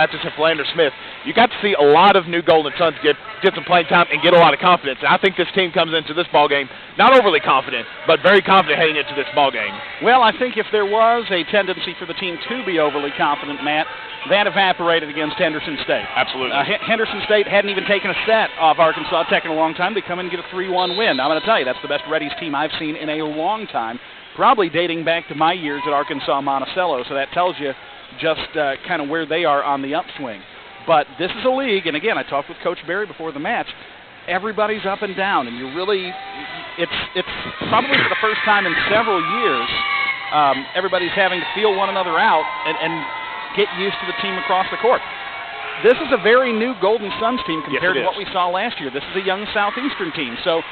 matches at Philander Smith, you got to see a lot of new Golden Suns get some playing time and get a lot of confidence. And I think this team comes into this ball game not overly confident, but very confident heading into this ball game. Well, I think if there was a tendency for the team to be overly confident, Matt, that evaporated against Henderson State. Absolutely. Henderson State hadn't even taken a set off Arkansas Tech in a long time. They come in and get a 3-1 win. I'm going to tell you, that's the best Reddies team I've seen in a long time, probably dating back to my years at Arkansas Monticello. So that tells you just kind of where they are on the upswing. But this is a league, and again, I talked with Coach Berry before the match. Everybody's up and down, and you really, it's probably for the first time in several years, everybody's having to feel one another out and get used to the team across the court. This is a very new Golden Suns team compared to what we saw last year. This is a young Southeastern team. So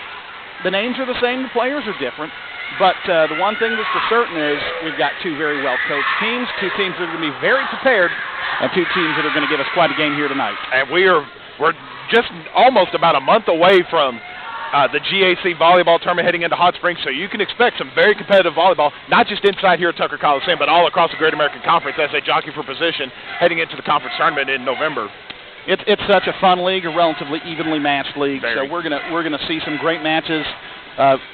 the names are the same, the players are different. But the one thing that's for certain is we've got two very well-coached teams, two teams that are going to be very prepared, and two teams that are going to give us quite a game here tonight. And we're just almost about a month away from the GAC volleyball tournament heading into Hot Springs, so you can expect some very competitive volleyball, not just inside here at Tucker Coliseum, but all across the Great American Conference as they jockey for position heading into the conference tournament in November. It's such a fun league, a relatively evenly matched league. Very. So we're gonna see some great matches,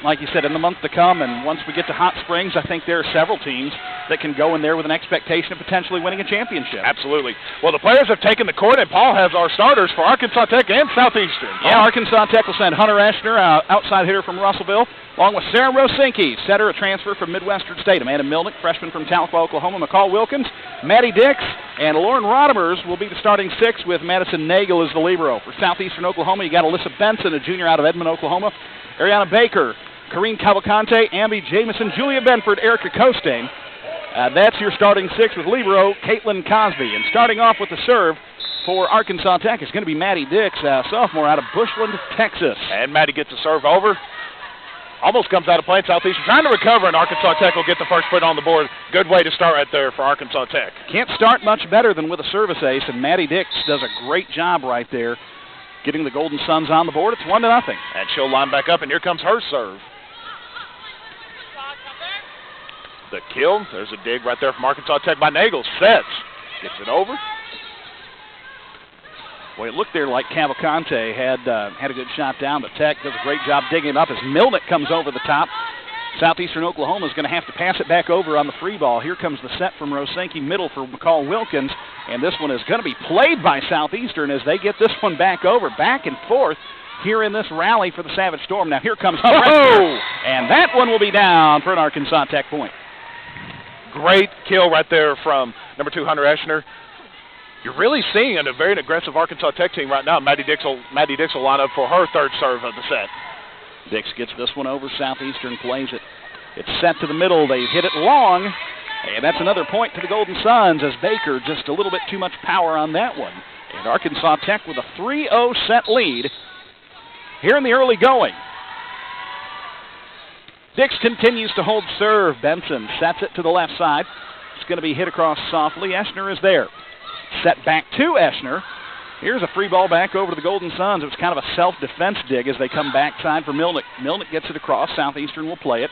like you said, in the month to come. And once we get to Hot Springs, I think there are several teams that can go in there with an expectation of potentially winning a championship. Absolutely. Well, the players have taken the court, and Paul has our starters for Arkansas Tech and Southeastern. Yeah, Arkansas Tech will send Hunter Eschner, outside hitter from Russellville, along with Sarah Rosinki, setter, a transfer from Midwestern State. Amanda Milnick, freshman from Tahlequah, Oklahoma. McCall Wilkins, Maddie Dix, and Lauren Rodemers will be the starting six with Madison Nagel as the libero. For Southeastern Oklahoma, you got Alyssa Benson, a junior out of Edmond, Oklahoma. Ariana Baker, Corrine Cavalcante, Ambi Jamison, Julia Benford, Erica Costain. That's your starting six with libero, Caitlin Cosby. And starting off with the serve for Arkansas Tech is going to be Maddie Dix, sophomore out of Bushland, Texas. And Maddie gets the serve over. Almost comes out of play. Southeastern trying to recover, and Arkansas Tech will get the first foot on the board. Good way to start right there for Arkansas Tech. Can't start much better than with a service ace, and Maddie Dix does a great job right there getting the Golden Suns on the board. It's 1-0. And she'll line back up, and here comes her serve. The kill. There's a dig right there from Arkansas Tech by Nagel. Sets. Gets it over. Boy, it looked there like Cavalcante had a good shot down, but Tech does a great job digging it up as Milnick comes over the top. Southeastern Oklahoma is going to have to pass it back over on the free ball. Here comes the set from Rosinki, middle for McCall Wilkins, and this one is going to be played by Southeastern as they get this one back over, back and forth here in this rally for the Savage Storm. Now here comes Eschner, and that one will be down for an Arkansas Tech point. Great kill right there from number 2, Hunter Eschner. You're really seeing a very aggressive Arkansas Tech team right now. Maddie Dix will line up for her third serve of the set. Dix gets this one over. Southeastern plays it. It's set to the middle. They hit it long, and that's another point to the Golden Suns as Baker just a little bit too much power on that one. And Arkansas Tech with a 3-0 set lead here in the early going. Dix continues to hold serve. Benson sets it to the left side. It's going to be hit across softly. Eschner is there. Set back to Eschner. Here's a free ball back over to the Golden Suns. It was kind of a self-defense dig as they come backside for Milnick. Milnick gets it across. Southeastern will play it.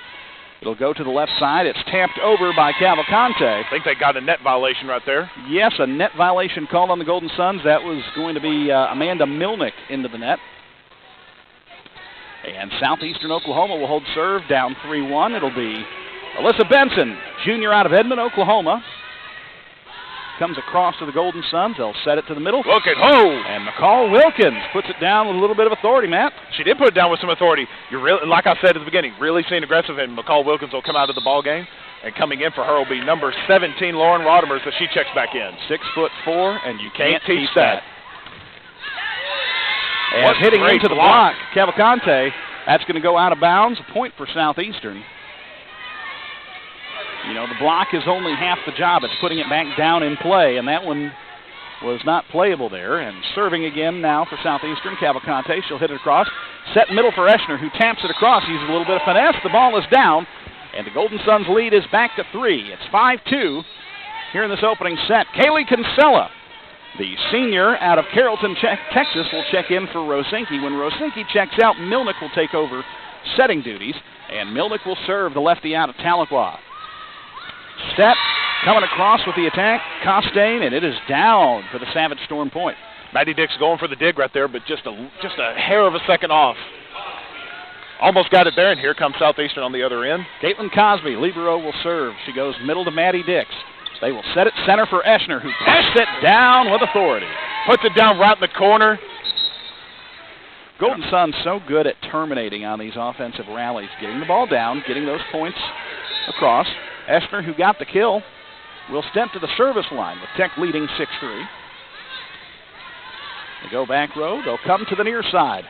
It'll go to the left side. It's tapped over by Cavalcante. I think they got a net violation right there. Yes, a net violation called on the Golden Suns. That was going to be Amanda Milnick into the net. And Southeastern Oklahoma will hold serve down 3-1. It'll be Alyssa Benson, junior out of Edmond, Oklahoma. Comes across to the Golden Suns. They'll set it to the middle. Look at ho! And McCall Wilkins puts it down with a little bit of authority, Matt. She did put it down with some authority. You're really, like I said at the beginning, really seeing aggressive, and McCall Wilkins will come out of the ball game. And coming in for her will be number 17, Lauren Rodemers, as she checks back in. 6'4", and you can't teach that. And hitting into the block, Cavalcante. That's going to go out of bounds. A point for Southeastern. You know, the block is only half the job. It's putting it back down in play, and that one was not playable there. And serving again now for Southeastern, Cavalcante. She'll hit it across. Set middle for Eschner, who taps it across. Uses a little bit of finesse. The ball is down, and the Golden Suns lead is back to 3. It's 5-2 here in this opening set. Kaylee Kinsella, the senior out of Carrollton, Texas, will check in for Rosinki. When Rosinki checks out, Milnick will take over setting duties, and Milnick will serve the lefty out of Tahlequah. Set Coming across with the attack, Costain, and it is down for the Savage Storm point. Maddie Dix going for the dig right there, but just a hair of a second off. Almost got it there, and here comes Southeastern on the other end. Caitlin Cosby, libero, will serve. She goes middle to Maddie Dix. They will set it center for Eschner, who passes it down with authority. Puts it down right in the corner. Golden Sun's so good at terminating on these offensive rallies, getting the ball down, getting those points across. Eschner, who got the kill, will step to the service line with Tech leading 6-3. They go back row. They'll come to the near side.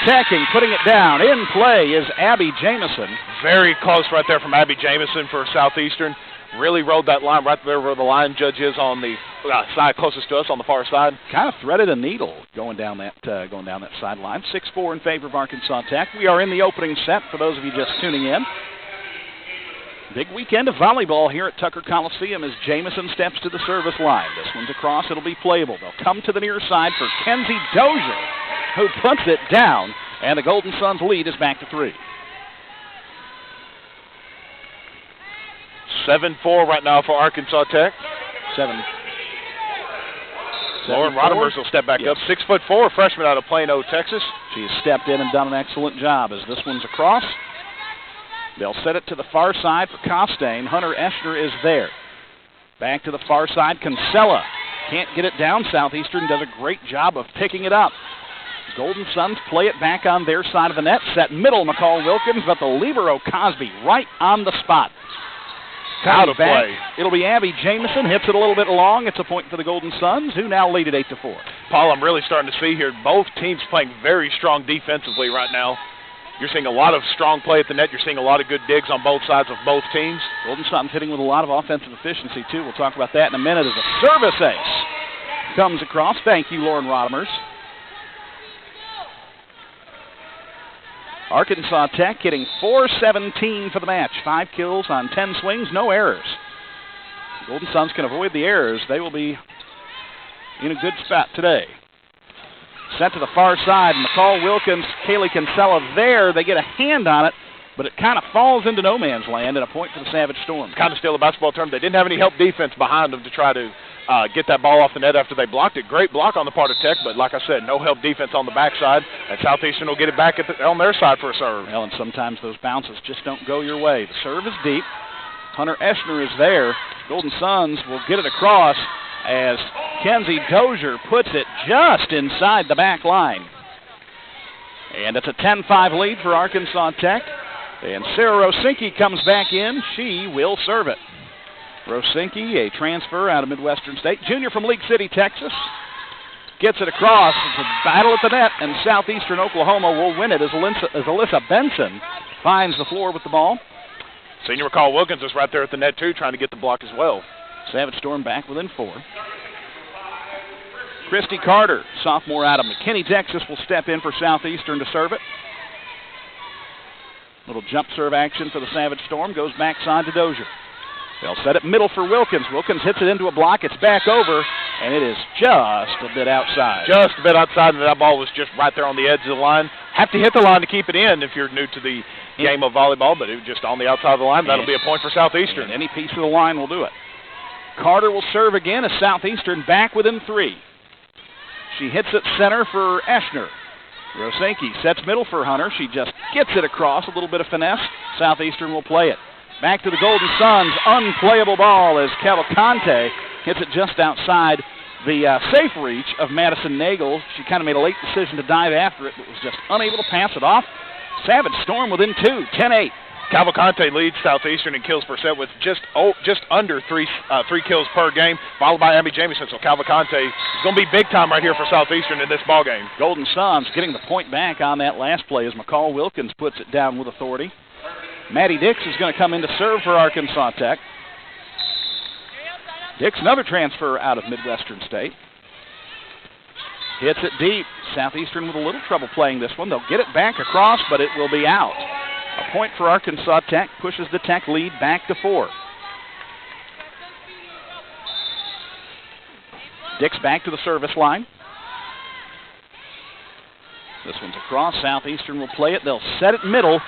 Attacking, putting it down. In play is Abby Jamison. Very close right there from Abby Jamison for Southeastern. Really rode that line right there where the line judge is on the side closest to us on the far side. Kind of threaded a needle going down that sideline. 6-4 in favor of Arkansas Tech. We are in the opening set for those of you just tuning in. Big weekend of volleyball here at Tucker Coliseum as Jamison steps to the service line. This one's across. It'll be playable. They'll come to the near side for Kenzie Dozier, who puts it down, and the Golden Suns lead is back to 3. 7-4 right now for Arkansas Tech. 7. Lauren Rodemers will step back up. 6'4", freshman out of Plano, Texas. She has stepped in and done an excellent job as this one's across. They'll set it to the far side for Costain. Hunter Eschner is there. Back to the far side, Kinsella. Can't get it down. Southeastern does a great job of picking it up. Golden Suns play it back on their side of the net. Set middle, McCall Wilkins, but the libero Cosby right on the spot. Out of play. It'll be Abby Jamison. Hits it a little bit long. It's a point for the Golden Suns, who now lead at 8-4. Paul, I'm really starting to see here both teams playing very strong defensively right now. You're seeing a lot of strong play at the net. You're seeing a lot of good digs on both sides of both teams. Golden Suns hitting with a lot of offensive efficiency, too. We'll talk about that in a minute as a service ace comes across. Thank you, Lauren Rodemers. Arkansas Tech hitting .417 for the match. 5 kills on 10 swings, no errors. Golden Suns can avoid the errors. They will be in a good spot today. Set to the far side. McCall Wilkins, Kaylee Kinsella there. They get a hand on it, but it kind of falls into no man's land and a point for the Savage Storm. Kind of still a basketball term. They didn't have any help defense behind them to try to get that ball off the net after they blocked it. Great block on the part of Tech, but like I said, no help defense on the backside, and Southeastern will get it back on their side for a serve. Well, and sometimes those bounces just don't go your way. The serve is deep. Hunter Eschner is there. Golden Suns will get it across as Kenzie Dozier puts it just inside the back line. And it's a 10-5 lead for Arkansas Tech. And Sarah Rosinski comes back in. She will serve it. Rosinski, a transfer out of Midwestern State, junior from League City, Texas, gets it across. It's a battle at the net, and Southeastern Oklahoma will win it as Alyssa Benson finds the floor with the ball. Senior McCall Wilkins is right there at the net, too, trying to get the block as well. Savage Storm back within 4. Christy Carter, sophomore out of McKinney, Texas, will step in for Southeastern to serve it. Little jump serve action for the Savage Storm. Goes backside to Dozier. They'll set it middle for Wilkins. Wilkins hits it into a block. It's back over, and it is just a bit outside. Just a bit outside, and that ball was just right there on the edge of the line. Have to hit the line to keep it in if you're new to the game of volleyball, but it was just on the outside of the line. That'll be a point for Southeastern. Any piece of the line will do it. Carter will serve again as Southeastern back within 3. She hits it center for Eschner. Rosinski sets middle for Hunter. She just gets it across, a little bit of finesse. Southeastern will play it. Back to the Golden Suns, unplayable ball as Cavalcante hits it just outside the safe reach of Madison Nagel. She kind of made a late decision to dive after it, but was just unable to pass it off. Savage Storm within 2, 10-8. Cavalcante leads Southeastern in kills per set with just under three kills per game, followed by Abby Jamison. So Cavalcante is going to be big time right here for Southeastern in this ball game. Golden Suns getting the point back on that last play as McCall Wilkins puts it down with authority. Maddie Dix is going to come in to serve for Arkansas Tech. Dix, another transfer out of Midwestern State. Hits it deep. Southeastern with a little trouble playing this one. They'll get it back across, but it will be out. A point for Arkansas Tech pushes the Tech lead back to 4. Dix back to the service line. This one's across. Southeastern will play it. They'll set it middle.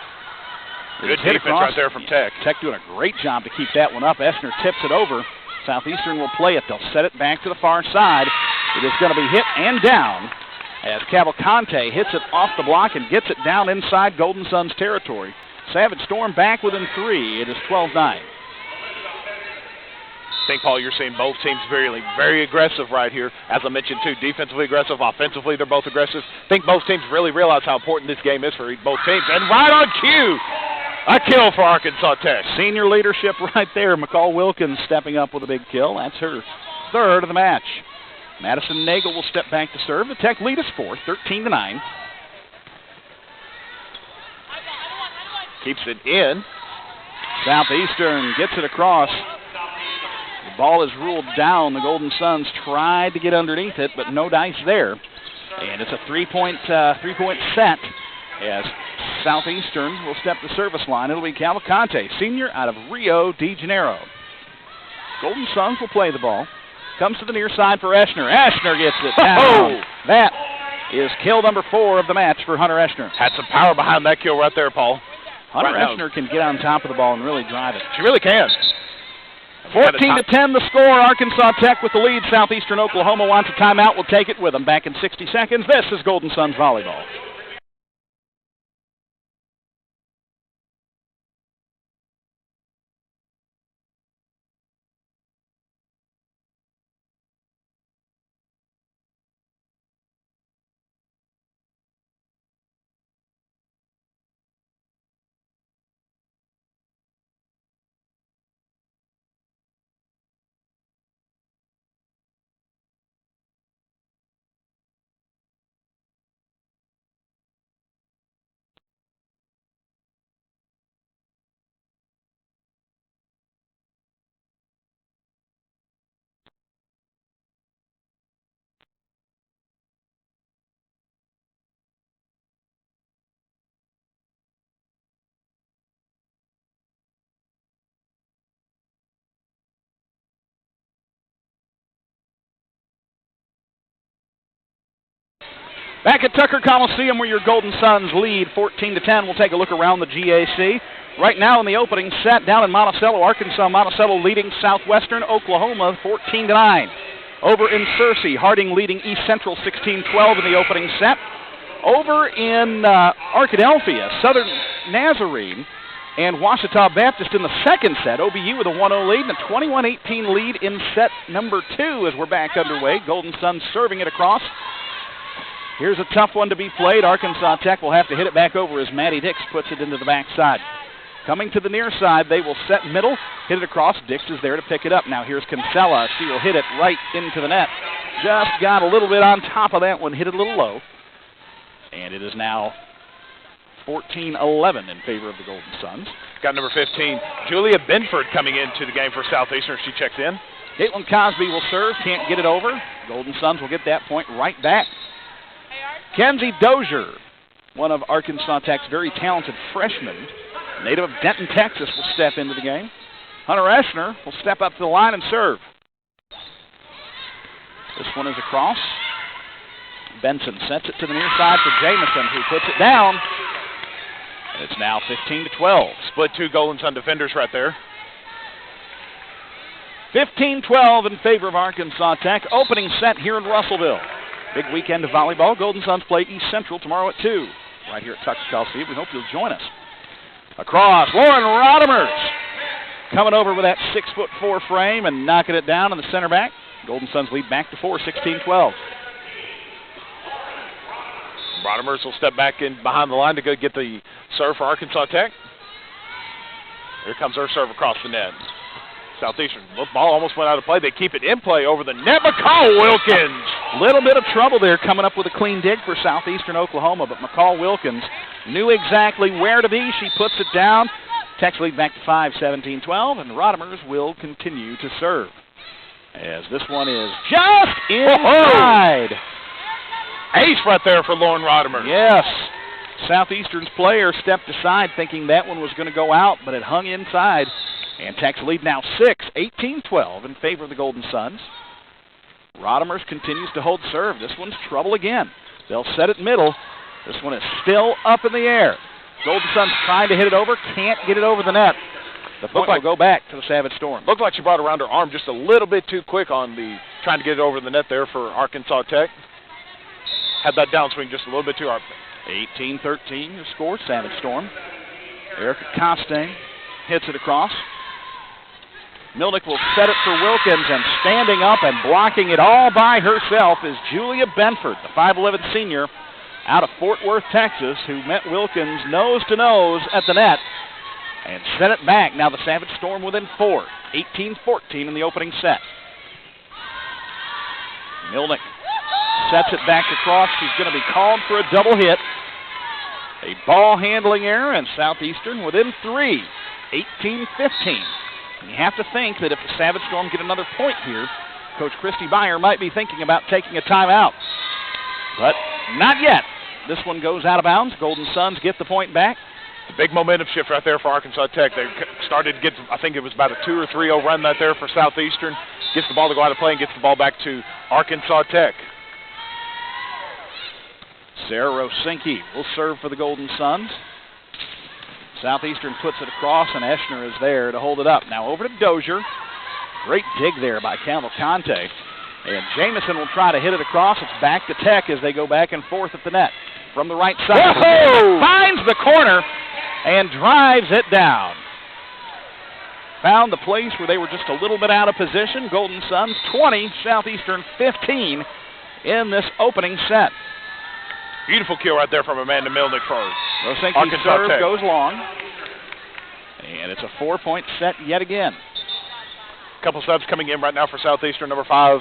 Good defense right there from Tech. Tech doing a great job to keep that one up. Eschner tips it over. Southeastern will play it. They'll set it back to the far side. It is going to be hit and down as Cavalcante hits it off the block and gets it down inside Golden Suns territory. Savage Storm back within 3. It is 12-9. I think, Paul, you're seeing both teams very aggressive right here. As I mentioned, too, defensively aggressive, offensively they're both aggressive. I think both teams really realize how important this game is for both teams. And right on cue, a kill for Arkansas Tech. Senior leadership right there. McCall Wilkins stepping up with a big kill. That's her third of the match. Madison Nagel will step back to serve. The Tech lead is 4, 13-9. Keeps it in. Southeastern gets it across. The ball is ruled down. The Golden Suns tried to get underneath it, but no dice there. And it's a three-point set as Southeastern will step the service line. It'll be Cavalcante, senior out of Rio de Janeiro. Golden Suns will play the ball. Comes to the near side for Eschner. Eschner gets it down. That is kill number 4 of the match for Hunter Eschner. Had some power behind that kill right there, Paul. Hunter Eschner can get on top of the ball and really drive it. She really can. 14-10 the score. Arkansas Tech with the lead. Southeastern Oklahoma wants a timeout. We'll take it with them. Back in 60 seconds. This is Golden Suns Volleyball. Back at Tucker Coliseum where your Golden Suns lead 14-10. We'll take a look around the GAC. Right now in the opening set down in Monticello, Arkansas. Monticello leading Southwestern Oklahoma 14-9. Over in Searcy, Harding leading East Central 16-12 in the opening set. Over in Arkadelphia, Southern Nazarene and Ouachita Baptist in the second set. OBU with a 1-0 lead and a 21-18 lead in set number 2 as we're back underway. Golden Suns serving it across. Here's a tough one to be played. Arkansas Tech will have to hit it back over as Maddie Dix puts it into the backside. Coming to the near side, they will set middle, hit it across. Dix is there to pick it up. Now here's Kinsella. She will hit it right into the net. Just got a little bit on top of that one, hit it a little low. And it is now 14-11 in favor of the Golden Suns. Got number 15, Julia Benford, coming into the game for Southeastern. She checks in. Caitlin Cosby will serve, can't get it over. Golden Suns will get that point right back. Kenzie Dozier, one of Arkansas Tech's very talented freshmen, native of Denton, Texas, will step into the game. Hunter Eschner will step up to the line and serve. This one is across. Benson sets it to the near side for Jamison, who puts it down. And it's now 15-12. Split 2 Golden Sun defenders right there. 15-12 in favor of Arkansas Tech. Opening set here in Russellville. Big weekend of volleyball. Golden Suns play East Central tomorrow at 2. Right here at Tucker Coliseum. We hope you'll join us. Across, Lauren Rodemers coming over with that 6'4" frame and knocking it down in the center back. Golden Suns lead back to 4, 16-12. Rodemers will step back in behind the line to go get the serve for Arkansas Tech. Here comes her serve across the net. Southeastern, the ball almost went out of play. They keep it in play over the net. McCall Wilkins. Little bit of trouble there coming up with a clean dig for Southeastern Oklahoma, but McCall Wilkins knew exactly where to be. She puts it down. Tech's lead back to 5, 17-12, and Rodemers will continue to serve. As this one is just inside. Ace right there for Lauren Rodemers. Yes. Southeastern's player stepped aside thinking that one was going to go out, but it hung inside. And Tech's lead now 6, 18-12 in favor of the Golden Suns. Rodemers continues to hold serve. This one's trouble again. They'll set it middle. This one is still up in the air. Golden Suns trying to hit it over, can't get it over the net. The point will go back to the Savage Storm. Looked like she brought around her arm just a little bit too quick on trying to get it over the net there for Arkansas Tech. Had that downswing just a little bit too hard. 18-13 your score, Savage Storm. Erica Costain hits it across. Milnick will set it for Wilkins, and standing up and blocking it all by herself is Julia Benford, the 5'11 senior out of Fort Worth, Texas, who met Wilkins nose-to-nose at the net and sent it back. Now the Savage Storm within 4, 18-14 in the opening set. Milnick sets it back across. She's going to be called for a double hit. A ball handling error, and Southeastern within 3, 18-15. You have to think that if the Savage Storm get another point here, Coach Christy Beyer might be thinking about taking a timeout. But not yet. This one goes out of bounds. Golden Suns get the point back. Big momentum shift right there for Arkansas Tech. They started to get, I think it was about a 2 or 3-0 run right there for Southeastern. Gets the ball to go out of play and gets the ball back to Arkansas Tech. Sarah Rosinski will serve for the Golden Suns. Southeastern puts it across, and Eschner is there to hold it up. Now over to Dozier. Great dig there by Cavalcante. And Jamison will try to hit it across. It's back to Tech as they go back and forth at the net. From the right side. Whoa! Finds the corner and drives it down. Found the place where they were just a little bit out of position. Golden Suns 20, Southeastern 15 in this opening set. Beautiful kill right there from Amanda Milnick for Rosinki's serve goes long. And it's a 4-point set yet again. A couple subs coming in right now for Southeastern. Number 5,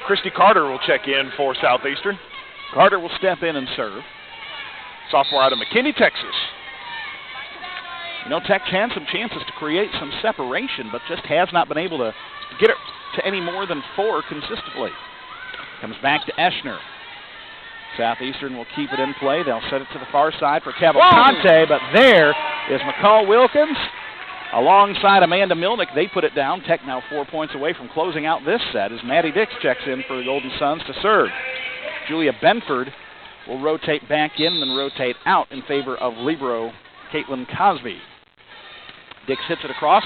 Christy Carter will check in for Southeastern. Carter will step in and serve. Sophomore out of McKinney, Texas. You know, Tech's had some chances to create some separation, but just has not been able to get it to any more than 4 consistently. Comes back to Eschner. Southeastern will keep it in play. They'll set it to the far side for Cavalcante, but there is McCall Wilkins alongside Amanda Milnick. They put it down. Tech now 4 points away from closing out this set as Maddie Dix checks in for the Golden Suns to serve. Julia Benford will rotate back in and then rotate out in favor of libero Caitlin Cosby. Dix hits it across.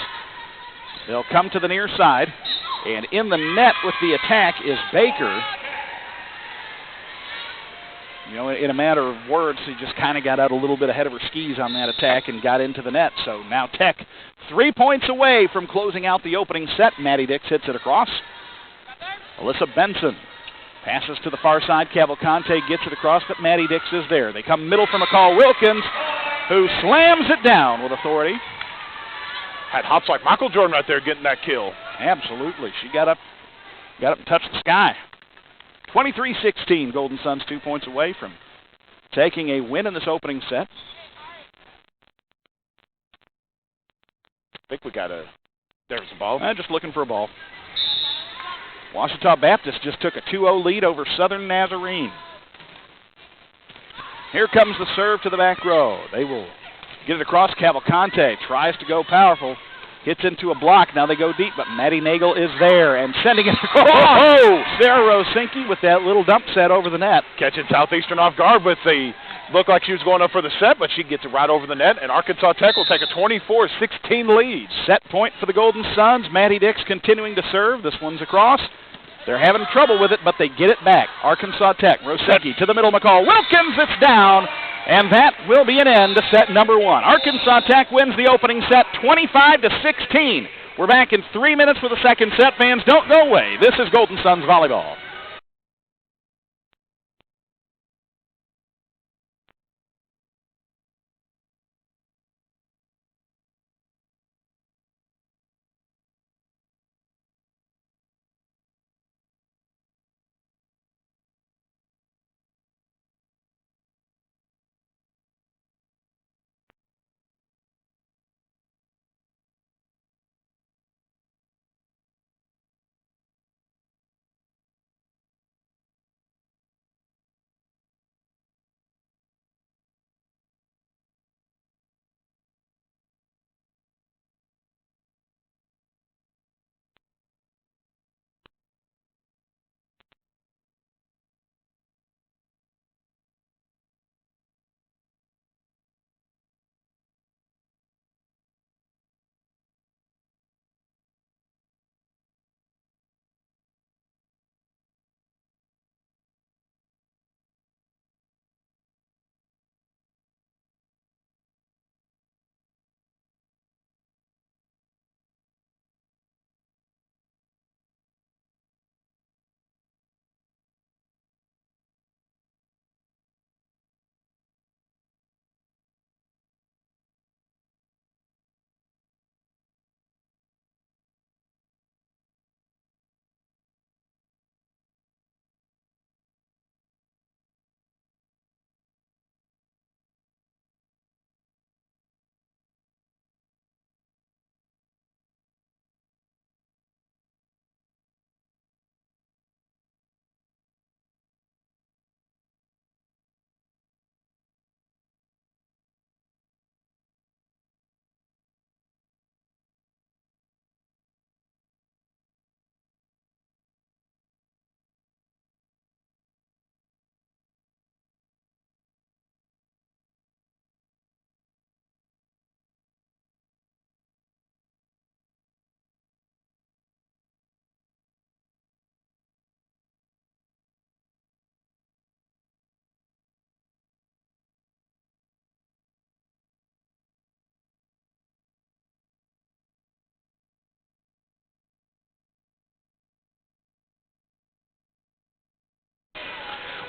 They'll come to the near side, and in the net with the attack is Baker. You know, in a matter of words, she just kind of got out a little bit ahead of her skis on that attack and got into the net. So now Tech 3 points away from closing out the opening set. Maddie Dix hits it across. Alyssa Benson passes to the far side. Cavalcante gets it across, but Maddie Dix is there. They come middle for McCall Wilkins, who slams it down with authority. Had hops like Michael Jordan right there getting that kill. Absolutely. She got up and touched the sky. 23-16, Golden Suns 2 points away from taking a win in this opening set. I think we got there's the ball. Just looking for a ball. Ouachita Baptist just took a 2-0 lead over Southern Nazarene. Here comes the serve to the back row. They will get it across. Cavalcante tries to go powerful. Hits into a block. Now they go deep, but Maddie Nagel is there and sending it across. Oh! Sarah Rosinski with that little dump set over the net. Catching Southeastern off guard with looked like she was going up for the set, but she gets it right over the net, and Arkansas Tech will take a 24-16 lead. Set point for the Golden Suns. Maddie Dix continuing to serve. This one's across. They're having trouble with it, but they get it back. Arkansas Tech, Rosinski to the middle, McCall Wilkins, it's down. And that will be an end to set number 1. Arkansas Tech wins the opening set 25-16. We're back in 3 minutes for the second set. Fans, don't go away. This is Golden Suns Volleyball.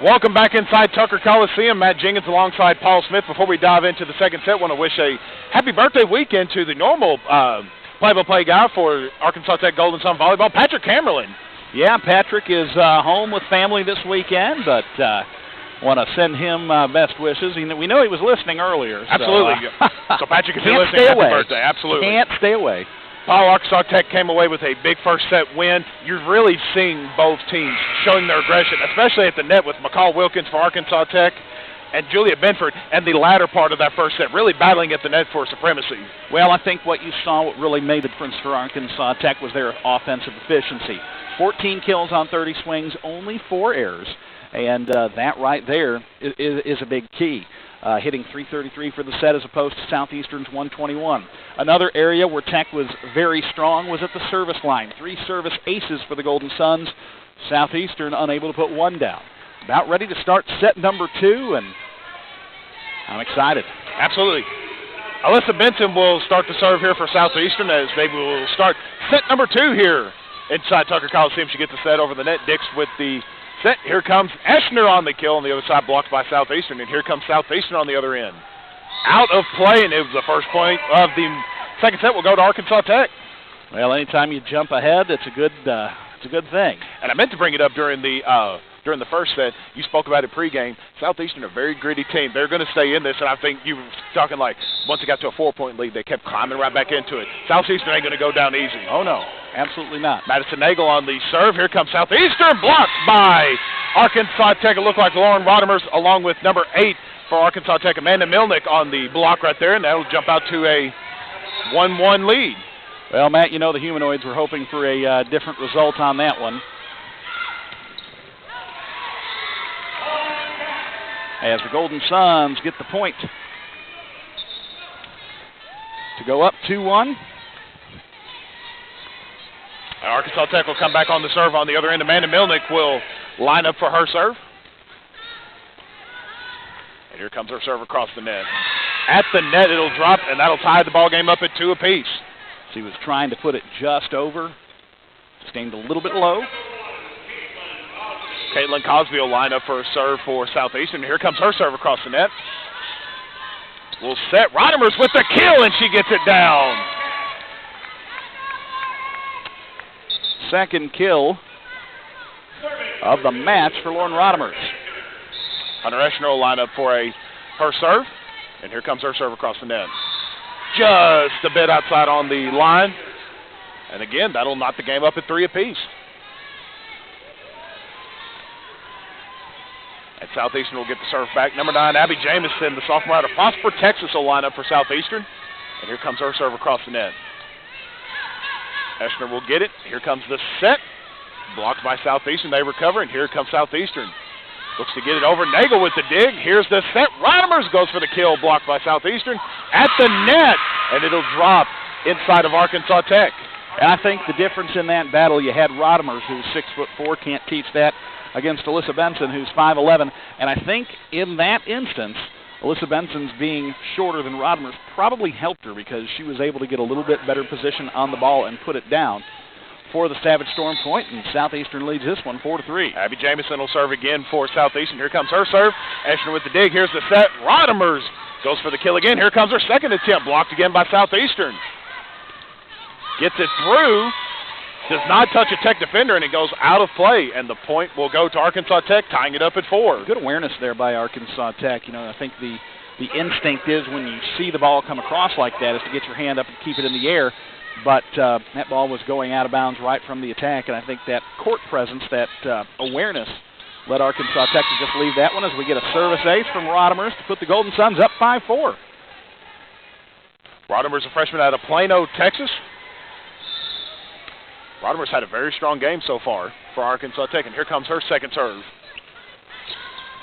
Welcome back inside Tucker Coliseum. Matt Jenkins alongside Paul Smith. Before we dive into the second set, I want to wish a happy birthday weekend to the normal play-by-play guy for Arkansas Tech Golden Sun Volleyball, Patrick Camerlin. Yeah, Patrick is home with family this weekend, but want to send him best wishes. We know he was listening earlier. Absolutely. So Patrick, if you're listening, happy birthday. Absolutely. Can't stay away. Paul, Arkansas Tech came away with a big first set win. You're really seeing both teams showing their aggression, especially at the net with McCall Wilkins for Arkansas Tech and Julia Benford, and the latter part of that first set, really battling at the net for supremacy. Well, I think what you saw, what really made the difference for Arkansas Tech was their offensive efficiency. 14 kills on 30 swings, only 4 errors, and that right there is a big key. Hitting 333 for the set as opposed to Southeastern's 121. Another area where Tech was very strong was at the service line. 3 service aces for the Golden Suns. Southeastern unable to put one down. About ready to start set number 2, and I'm excited. Absolutely. Alyssa Benson will start the serve here for Southeastern as they will start set number 2 here inside Tucker Coliseum. She gets the set over the net. Dix with the set. Here comes Eschner on the kill on the other side, blocked by Southeastern, and here comes Southeastern on the other end. Out of play, and it was the first point of the second set will go to Arkansas Tech. Well, anytime you jump ahead, it's a good thing. And I meant to bring it up during the first set. You spoke about it pregame. Southeastern, a very gritty team. They're going to stay in this, and I think you were talking like once they got to a 4-point lead, they kept climbing right back into it. Southeastern ain't going to go down easy. Oh, no, absolutely not. Madison Nagel on the serve. Here comes Southeastern, blocked by Arkansas Tech. It looked like Lauren Rodemers along with number 8 for Arkansas Tech, Amanda Milnick on the block right there, and that'll jump out to a 1-1 lead. Well, Matt, you know the Humanoids were hoping for a different result on that one. As the Golden Suns get the point to go up 2-1. Arkansas Tech will come back on the serve on the other end. Amanda Milnick will line up for her serve. And here comes her serve across the net. At the net, it'll drop, and that'll tie the ball game up at 2 apiece. She was trying to put it just over. Just aimed a little bit low. Caitlin Cosby will line up for a serve for Southeastern. Here comes her serve across the net. Will set. Rodemers with the kill, and she gets it down. Second kill of the match for Lauren Rodemers. Hunter Eschner will line up for her serve, and here comes her serve across the net. Just a bit outside on the line. And again, that'll knock the game up at 3 apiece. And Southeastern will get the serve back. Number 9, Abby Jamison, the sophomore out of Prosper, Texas, will line up for Southeastern. And here comes her serve across the net. Eschner will get it. Here comes the set. Blocked by Southeastern. They recover, and here comes Southeastern. Looks to get it over. Nagel with the dig. Here's the set. Rodemers goes for the kill, blocked by Southeastern. At the net, and it'll drop inside of Arkansas Tech. And I think the difference in that battle, you had Rodemers, who's 6'4", can't teach that, against Alyssa Benson, who's 5'11". And I think in that instance, Alyssa Benson's being shorter than Rodemers probably helped her because she was able to get a little bit better position on the ball and put it down for the Savage Storm point, and Southeastern leads this one 4-3. Abby Jamison will serve again for Southeastern. Here comes her serve. Eschner with the dig. Here's the set. Rodemers goes for the kill again. Here comes her second attempt, blocked again by Southeastern. Gets it through. Does not touch a Tech defender, and it goes out of play, and the point will go to Arkansas Tech, tying it up at 4. Good awareness there by Arkansas Tech. You know, I think the instinct is when you see the ball come across like that is to get your hand up and keep it in the air. But that ball was going out of bounds right from the attack, and I think that court presence, that awareness, led Arkansas Tech to just leave that one as we get a service ace from Rodemers to put the Golden Suns up 5-4. Rodemers, a freshman out of Plano, Texas. Rodemers had a very strong game so far for Arkansas Tech, and here comes her second serve.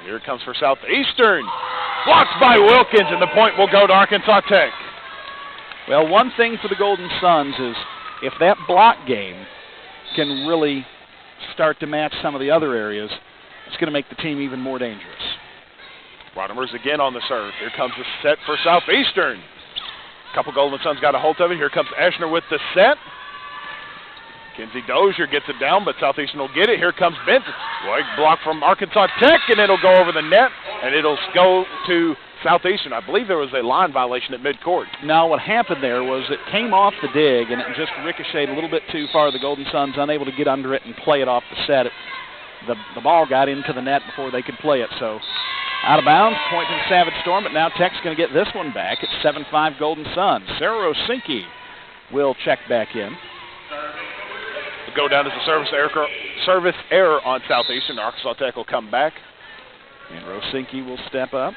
Here it comes for Southeastern. Blocked by Wilkins, and the point will go to Arkansas Tech. Well, one thing for the Golden Suns is if that block game can really start to match some of the other areas, it's going to make the team even more dangerous. Rodemers again on the serve. Here comes the set for Southeastern. A couple Golden Suns got a hold of it. Here comes Eschner with the set. Kenzie Dozier gets it down, but Southeastern will get it. Here comes Benson. Great block from Arkansas Tech, and it'll go over the net, and it'll go to Southeastern. I believe there was a line violation at midcourt. Now, what happened there was it came off the dig, and it just ricocheted a little bit too far. The Golden Suns unable to get under it and play it off the set. The ball got into the net before they could play it, so out of bounds, point to the Savage Storm, but now Tech's going to get this one back. It's 7-5 Golden Suns. Sarah Rosinski will check back in. Go down as a service error on Southeastern. Arkansas Tech will come back. And Rosinski will step up.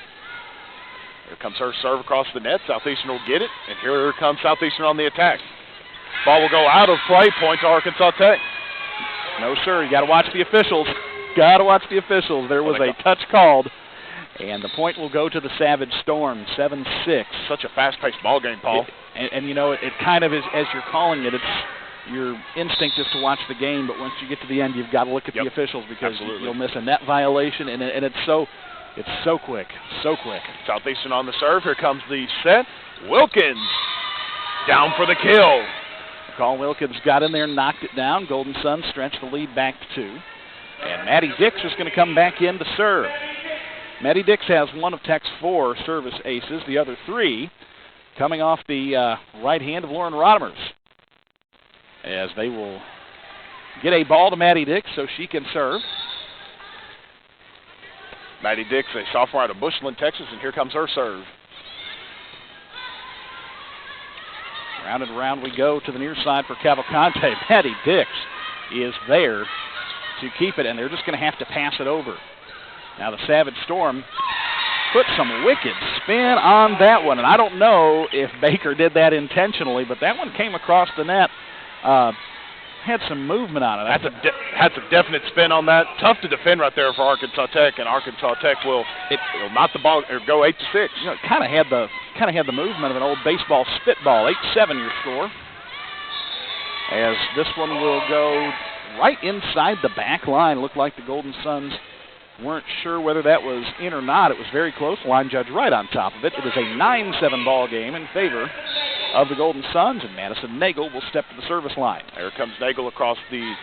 Here comes her serve across the net. Southeastern will get it. And here comes Southeastern on the attack. Ball will go out of play. Point to Arkansas Tech. No, sir. You got to watch the officials. Got to watch the officials. There was a touch called. And the point will go to the Savage Storm, 7-6. Such a fast-paced ball game, Paul. And you know, it kind of is, as you're calling it, it's your instinct is to watch the game, but once you get to the end, you've got to look at the officials because you'll miss a net violation, and it's so quick, so quick. Southeastern on the serve. Here comes the set. Wilkins down for the kill. Carl Wilkins got in there, knocked it down. Golden Suns stretched the lead back to 2. And Maddie Dix is going to come back in to serve. Maddie Dix has one of Tech's 4 service aces, the other 3 coming off the right hand of Lauren Rodemers, as they will get a ball to Maddie Dix so she can serve. Maddie Dix, a sophomore out of Bushland, Texas, and here comes her serve. Round and round we go to the near side for Cavalcante. Maddie Dix is there to keep it, and they're just going to have to pass it over. Now the Savage Storm put some wicked spin on that one, and I don't know if Baker did that intentionally, but that one came across the net. Had some movement on it. Had some definite spin on that. Tough to defend right there for Arkansas Tech, and Arkansas Tech will knock the ball or go 8-6. You know, it kind of had the movement of an old baseball spitball. 8-7 your score. As this one will go right inside the back line. Looked like the Golden Suns weren't sure whether that was in or not. It was very close. Line judge right on top of it. It is a 9-7 ball game in favor of the Golden Suns, and Madison Nagel will step to the service line. There comes Nagel across the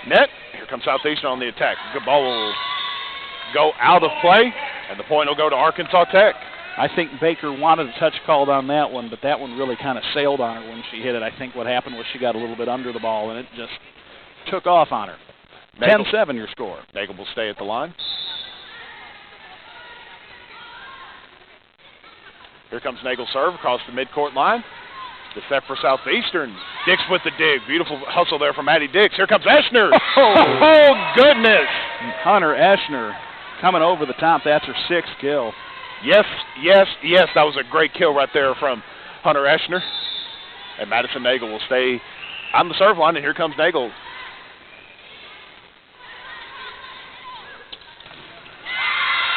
net. Here comes Southeastern on the attack. Good ball will go out of play, and the point will go to Arkansas Tech. I think Baker wanted a touch called on that one, but that one really kind of sailed on her when she hit it. I think what happened was she got a little bit under the ball, and it just took off on her. 10-7 your score. Nagel will stay at the line. Here comes Nagel's serve across the midcourt line. The set for Southeastern. Dix with the dig. Beautiful hustle there from Maddie Dix. Here comes Eschner. Oh, goodness. Hunter Eschner coming over the top. That's her 6th kill. Yes, yes, yes. That was a great kill right there from Hunter Eschner. And Madison Nagel will stay on the serve line, and here comes Nagel.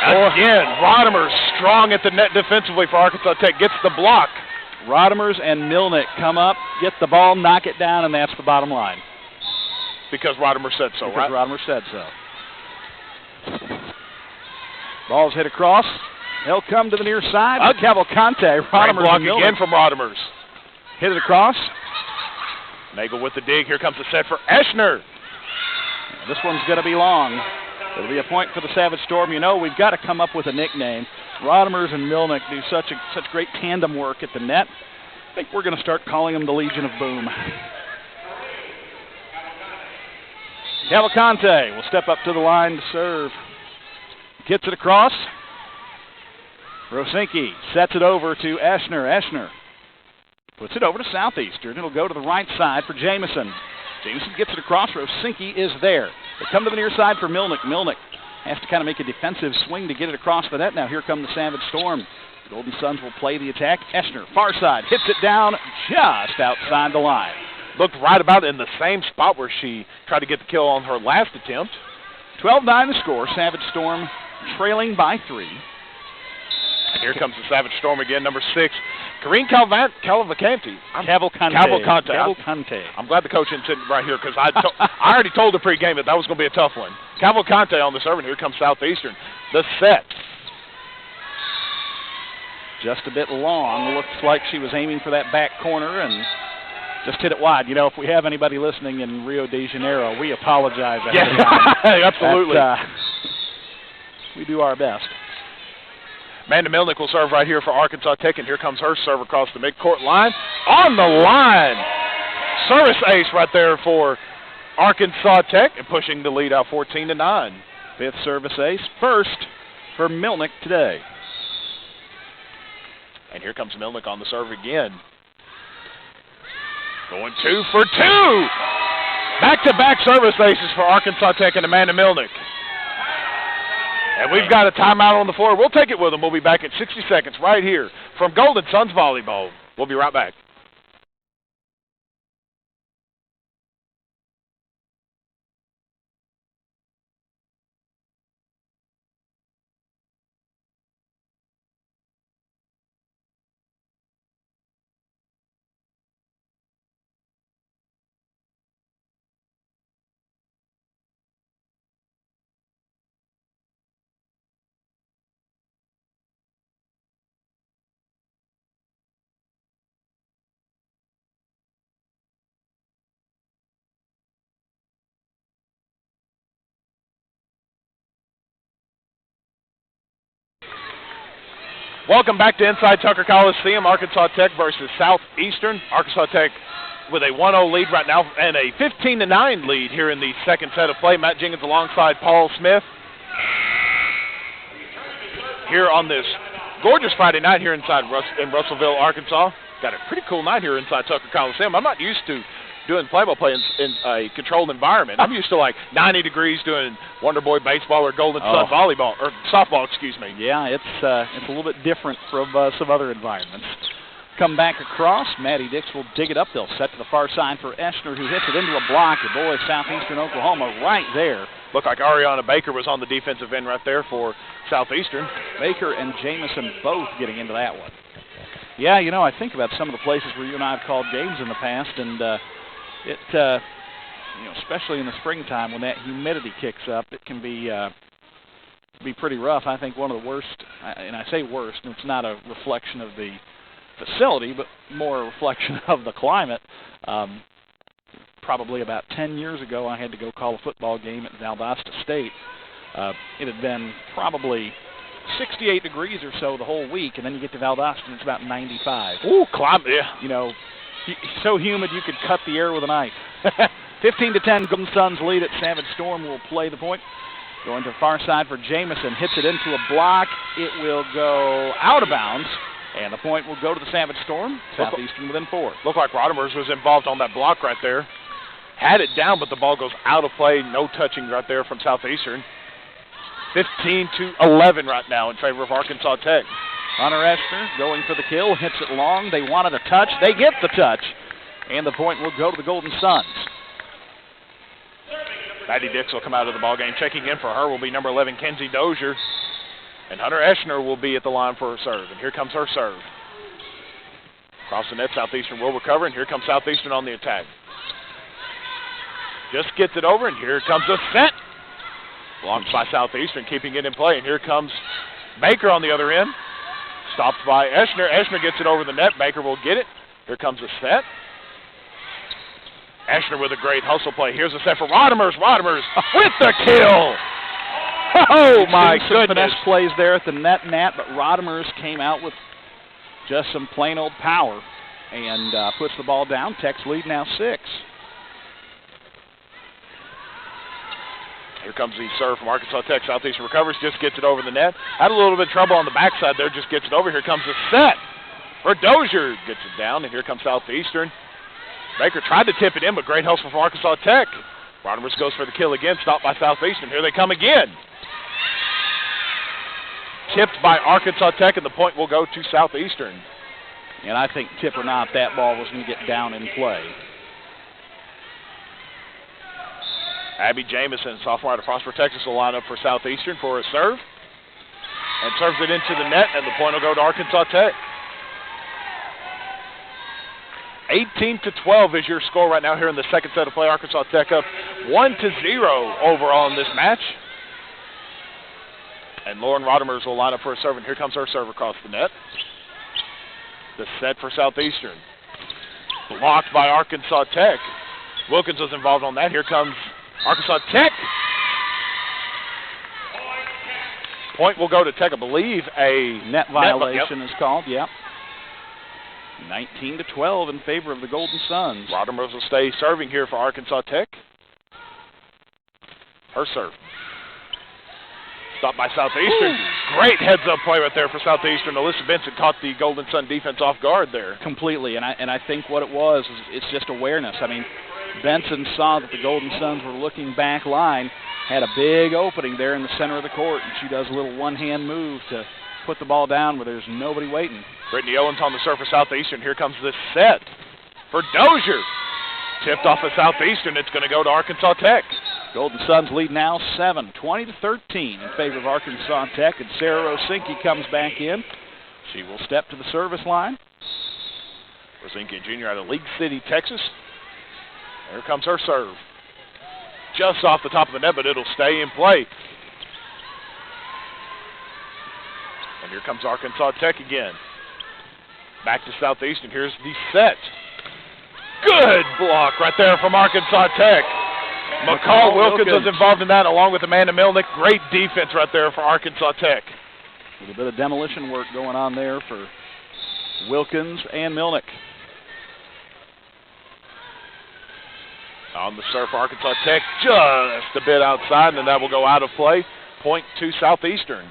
Again, Rodemers strong at the net defensively for Arkansas Tech. Gets the block. Rodemers and Milnick come up, get the ball, knock it down, and that's the bottom line. Because Rodemers said so, right? Because Rodemers said so. Ball's hit across. He'll come to the near side. Cavalcante. Rodemers block again from Rodemers. Hit it across. Nagel with the dig. Here comes the set for Eschner. This one's going to be long. It'll be a point for the Savage Storm. You know, we've got to come up with a nickname. Rodemers and Milnick do such great tandem work at the net. I think we're going to start calling them the Legion of Boom. Cavalcante will step up to the line to serve. Gets it across. Rosinski sets it over to Eschner. Eschner puts it over to Southeastern. It'll go to the right side for Jamison. Jamison gets it across. Rosinski is there. They come to the near side for Milnick. Milnick has to kind of make a defensive swing to get it across the net. Now here come the Savage Storm. The Golden Suns will play the attack. Eschner, far side, hits it down just outside the line. Looked right about in the same spot where she tried to get the kill on her last attempt. 12-9 the score. Savage Storm trailing by 3. And here comes the Savage Storm again, number 6. Karine Cavalcante. Cavalcante. I'm glad the coach isn't sitting right here because I already told the pregame that was going to be a tough one. Cavalcante on the serve, and here comes Southeastern. The set. Just a bit long. Looks like she was aiming for that back corner, and Just hit it wide. You know, if we have anybody listening in Rio de Janeiro, we apologize. Absolutely. We do our best. Amanda Milnick will serve right here for Arkansas Tech, and here comes her serve across the midcourt line. On the line! Service ace right there for Arkansas Tech, and pushing the lead out 14-9. Fifth service ace, first for Milnick today. And here comes Milnick on the serve again. Going 2 for 2! Back-to-back service aces for Arkansas Tech and Amanda Milnick. And we've got a timeout on the floor. We'll take it with them. We'll be back in 60 seconds right here from Golden Suns Volleyball. We'll be right back. Welcome back to Inside Tucker Coliseum. Arkansas Tech versus Southeastern. Arkansas Tech with a 1-0 lead right now and a 15-9 lead here in the second set of play. Matt Jenkins alongside Paul Smith here on this gorgeous Friday night here inside in Russellville, Arkansas. Got a pretty cool night here inside Tucker Coliseum. I'm not used to doing play-by-play in a controlled environment. I'm used to like 90 degrees doing Wonder Boy baseball or Golden Sun volleyball or softball, excuse me. Yeah, it's a little bit different from some other environments. Come back across. Maddie Dix will dig it up. They'll set to the far side for Eschner, who hits it into a block. The boys, Southeastern Oklahoma, right there. Looked like Ariana Baker was on the defensive end right there for Southeastern. Baker and Jamison both getting into that one. Yeah, you know, I think about some of the places where you and I have called games in the past, and you know, especially in the springtime when that humidity kicks up, it can be pretty rough. I think one of the worst, and I say worst, and it's not a reflection of the facility, but more a reflection of the climate. Probably about 10 years ago, I had to go call a football game at Valdosta State. It had been probably 68 degrees or so the whole week, and then you get to Valdosta and it's about 95. Ooh, climate, yeah. You know, so humid you could cut the air with a knife. 15-10, Golden Suns lead at Savage Storm will play the point. Going to the far side for Jamison, hits it into a block. It will go out of bounds, and the point will go to the Savage Storm. Southeastern within 4. Looked like Rodemers was involved on that block right there. Had it down, but the ball goes out of play. No touching right there from Southeastern. 15-11 right now in favor of Arkansas Tech. Hunter Eschner going for the kill, hits it long. They wanted a touch. They get the touch, and the point will go to the Golden Suns. Maddie Dix will come out of the ballgame. Checking in for her will be number 11, Kenzie Dozier. And Hunter Eschner will be at the line for her serve. And here comes her serve. Across the net, Southeastern will recover, and here comes Southeastern on the attack. Just gets it over, and here comes a set. Blocked by Southeastern, keeping it in play. And here comes Baker on the other end. Stopped by Eschner. Eschner gets it over the net. Baker will get it. Here comes a set. Eschner with a great hustle play. Here's a set for Rodemers. Rodemers with the kill. Oh, my goodness. Finesse plays there at the net, Matt, but Rodemers came out with just some plain old power and puts the ball down. Tech's lead now 6. Here comes the serve from Arkansas Tech. Southeastern recovers, just gets it over the net. Had a little bit of trouble on the backside there, just gets it over. Here comes the set for Dozier. Gets it down, and here comes Southeastern. Baker tried to tip it in, but great hustle from Arkansas Tech. Rodemers goes for the kill again, stopped by Southeastern. Here they come again. Tipped by Arkansas Tech, and the point will go to Southeastern. And I think tip or not, that ball was going to get down in play. Abby Jamison, sophomore out of Prosper, Texas, will line up for Southeastern for a serve. And serves it into the net, and the point will go to Arkansas Tech. 18-12 is your score right now here in the second set of play. Arkansas Tech up 1-0 overall in this match. And Lauren Rodemers will line up for a serve, and here comes her serve across the net. The set for Southeastern. Blocked by Arkansas Tech. Wilkins was involved on that. Here comes Arkansas Tech. Point will go to Tech, I believe. A net violation is called, yep. 19-12 in favor of the Golden Suns. Rodemers will stay serving here for Arkansas Tech. Her serve. Stopped by Southeastern. Ooh. Great heads-up play right there for Southeastern. Alyssa Benson caught the Golden Sun defense off guard there. Completely, and I think what it was is it's just awareness. I mean, Benson saw that the Golden Suns were looking back line, had a big opening there in the center of the court, and she does a little one-hand move to put the ball down where there's nobody waiting. Brittany Owens on the serve for Southeastern. Here comes this set for Dozier. Tipped off of Southeastern. It's going to go to Arkansas Tech. Golden Suns lead now 20-13 in favor of Arkansas Tech, and Sarah Rosinski comes back in. She will step to the service line. Rosinski, junior out of League City, Texas. Here comes her serve. Just off the top of the net, but it'll stay in play. And here comes Arkansas Tech again. Back to Southeastern. Here's the set. Good block right there from Arkansas Tech. McCall Wilkins was involved in that along with Amanda Milnick. Great defense right there for Arkansas Tech. A little bit of demolition work going on there for Wilkins and Milnick. On the serve for Arkansas Tech, just a bit outside, and that will go out of play. Point to Southeastern.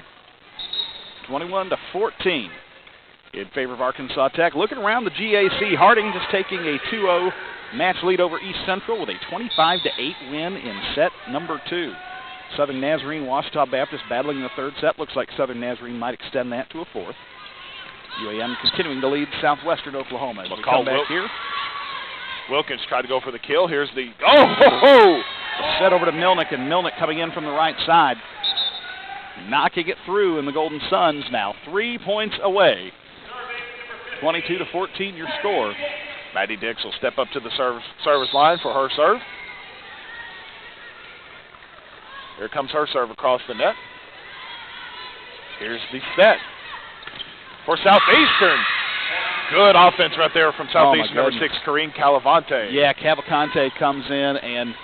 21-14 in favor of Arkansas Tech. Looking around the GAC, Harding just taking a 2-0 match lead over East Central with a 25-8 win in set number 2. Southern Nazarene, Ouachita Baptist battling in the third set. Looks like Southern Nazarene might extend that to a fourth. UAM continuing to lead Southwestern Oklahoma. As we come back here. Wilkins tried to go for the kill. Here's the set over to Milnick, and Milnick coming in from the right side, knocking it through, and the Golden Suns now 3 points away. 22-14 your score. Maddie Dix will step up to the service line for her serve. Here comes her serve across the net. Here's the set for Southeastern. Good offense right there from Southeastern, number 6, Karine Calavante. Yeah, Cavalcante comes in and,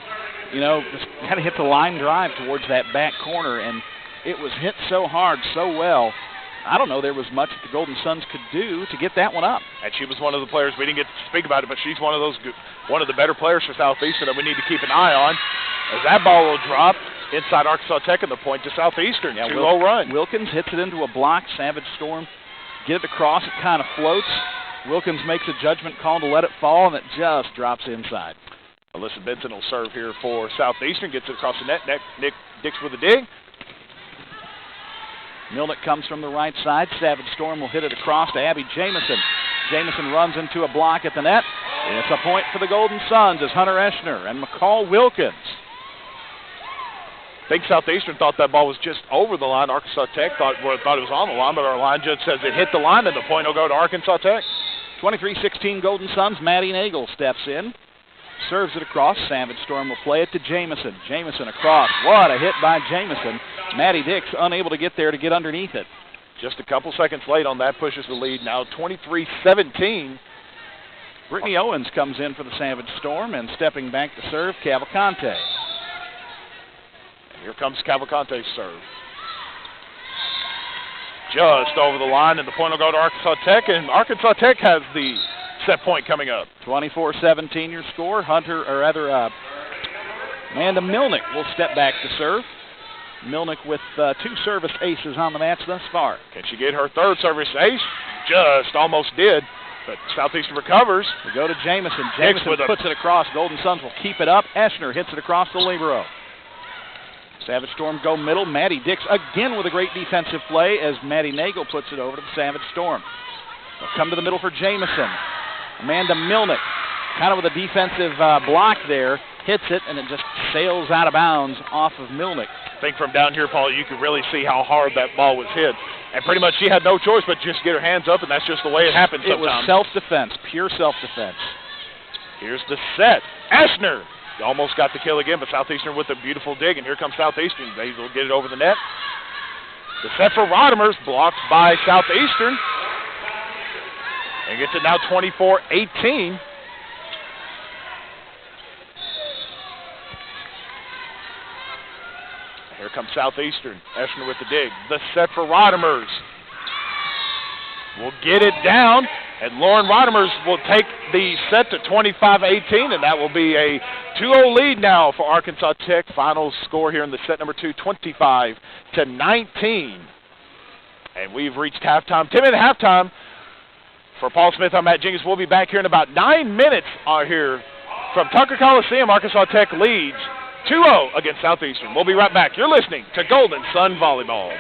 you know, just kind of hit the line drive towards that back corner, and it was hit so hard, so well. I don't know there was much that the Golden Suns could do to get that one up. And she was one of the players, we didn't get to speak about it, but she's one of the better players for Southeastern that we need to keep an eye on. As that ball will drop inside Arkansas Tech and the point to Southeastern. Yeah, 2-0 run. Wilkins hits it into a block. Savage Storm get it across. It kind of floats. Wilkins makes a judgment call to let it fall, and it just drops inside. Alyssa Benson will serve here for Southeastern. Gets it across the net. Nick Dix with a dig. Milnick comes from the right side. Savage Storm will hit it across to Abby Jamison. Jamison runs into a block at the net. It's a point for the Golden Suns as Hunter Eschner and McCall Wilkins. I think Southeastern thought that ball was just over the line. Arkansas Tech thought it was on the line, but our line judge says it hit the line, and the point will go to Arkansas Tech. 23-16 Golden Suns. Maddie Nagel steps in. Serves it across. Savage Storm will play it to Jamison. Jamison across. What a hit by Jamison. Maddie Dix unable to get there to get underneath it. Just a couple seconds late on that, pushes the lead now 23-17. Brittany Owens comes in for the Savage Storm, and stepping back to serve, Cavalcante. Here comes Cavalcante's serve. Just over the line, and the point will go to Arkansas Tech, and Arkansas Tech has the set point coming up. 24-17 your score. Amanda Milnick will step back to serve. Milnick with 2 service aces on the match thus far. Can she get her third service ace? Just almost did, but Southeastern recovers. We go to Jamison. Jamison puts it across. Golden Suns will keep it up. Eschner hits it across the libero. Savage Storm go middle. Maddie Dix again with a great defensive play as Maddie Nagel puts it over to the Savage Storm. They'll come to the middle for Jamison. Amanda Milnick, kind of with a defensive block there, hits it, and it just sails out of bounds off of Milnick. I think from down here, Paul, you can really see how hard that ball was hit. And pretty much she had no choice but just get her hands up, and that's just the way it happens sometimes. It was self-defense, pure self-defense. Here's the set. Eschner almost got the kill again, but Southeastern with a beautiful dig, and here comes Southeastern. They will get it over the net. The set for Rodemers, blocked by Southeastern. And gets it now 24-18. Here comes Southeastern. Eschner with the dig. The set for Rodemers. Will get it down, and Lauren Rodemers will take the set to 25-18, and that will be a 2-0 lead now for Arkansas Tech. Final score here in the set number 2, 25-19. And we've reached halftime. 10-minute halftime. For Paul Smith, I'm Matt Jenkins. We'll be back here in about 9 minutes here from Tucker Coliseum. Arkansas Tech leads 2-0 against Southeastern. We'll be right back. You're listening to Golden Sun Volleyball.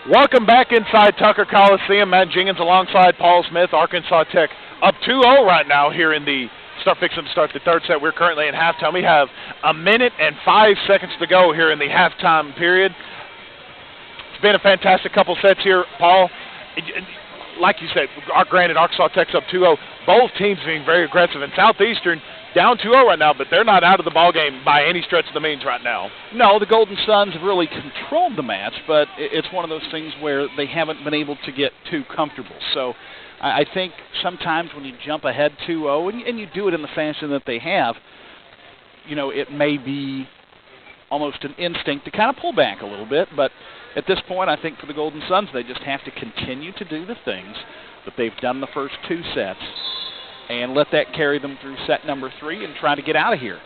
Welcome back inside Tucker Coliseum. Matt Jenkins alongside Paul Smith. Arkansas Tech up 2-0 right now here in the fixing to start the third set. We're currently in halftime. We have 1 minute and 5 seconds to go here in the halftime period. It's been a fantastic couple sets here, Paul. Like you said, granted, Arkansas Tech's up 2-0. Both teams being very aggressive. And Southeastern down 2-0 right now, but they're not out of the ballgame by any stretch of the means right now. No, the Golden Suns have really controlled the match, but it's one of those things where they haven't been able to get too comfortable. So I think sometimes when you jump ahead 2-0, and you do it in the fashion that they have, you know, it may be almost an instinct to kind of pull back a little bit. But at this point, I think for the Golden Suns, they just have to continue to do the things that they've done the first 2 sets and let that carry them through set number 3 and try to get out of here.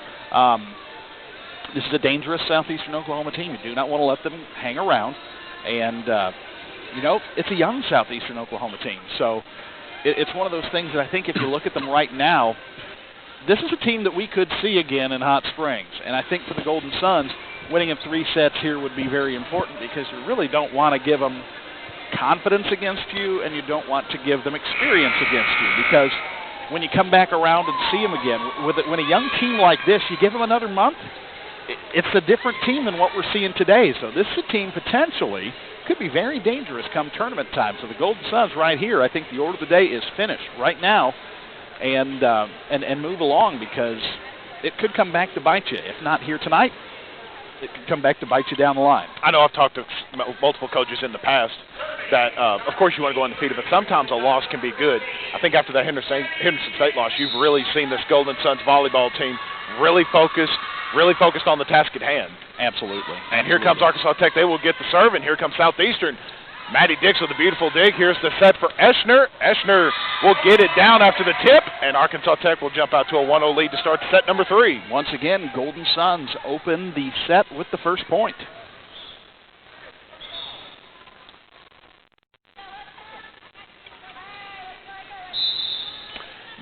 This is a dangerous Southeastern Oklahoma team. You do not want to let them hang around. And, you know, it's a young Southeastern Oklahoma team. So it's one of those things that I think if you look at them right now, this is a team that we could see again in Hot Springs. And I think for the Golden Suns, winning of 3 sets here would be very important because you really don't want to give them confidence against you and you don't want to give them experience against you, because when you come back around and see them again, when a young team like this, you give them another month, it's a different team than what we're seeing today. So this is a team potentially could be very dangerous come tournament time. So the Golden Suns right here, I think the order of the day is finished right now and move along, because it could come back to bite you. If not here tonight, it could come back to bite you down the line. I know I've talked to multiple coaches in the past that, of course, you want to go undefeated, but sometimes a loss can be good. I think after that Henderson State loss, you've really seen this Golden Suns volleyball team really focused on the task at hand. Absolutely. And here comes Arkansas Tech. They will get the serve, and here comes Southeastern. Maddie Dix with a beautiful dig. Here's the set for Eschner. Eschner will get it down after the tip, and Arkansas Tech will jump out to a 1-0 lead to start set number 3. Once again, Golden Suns open the set with the first point.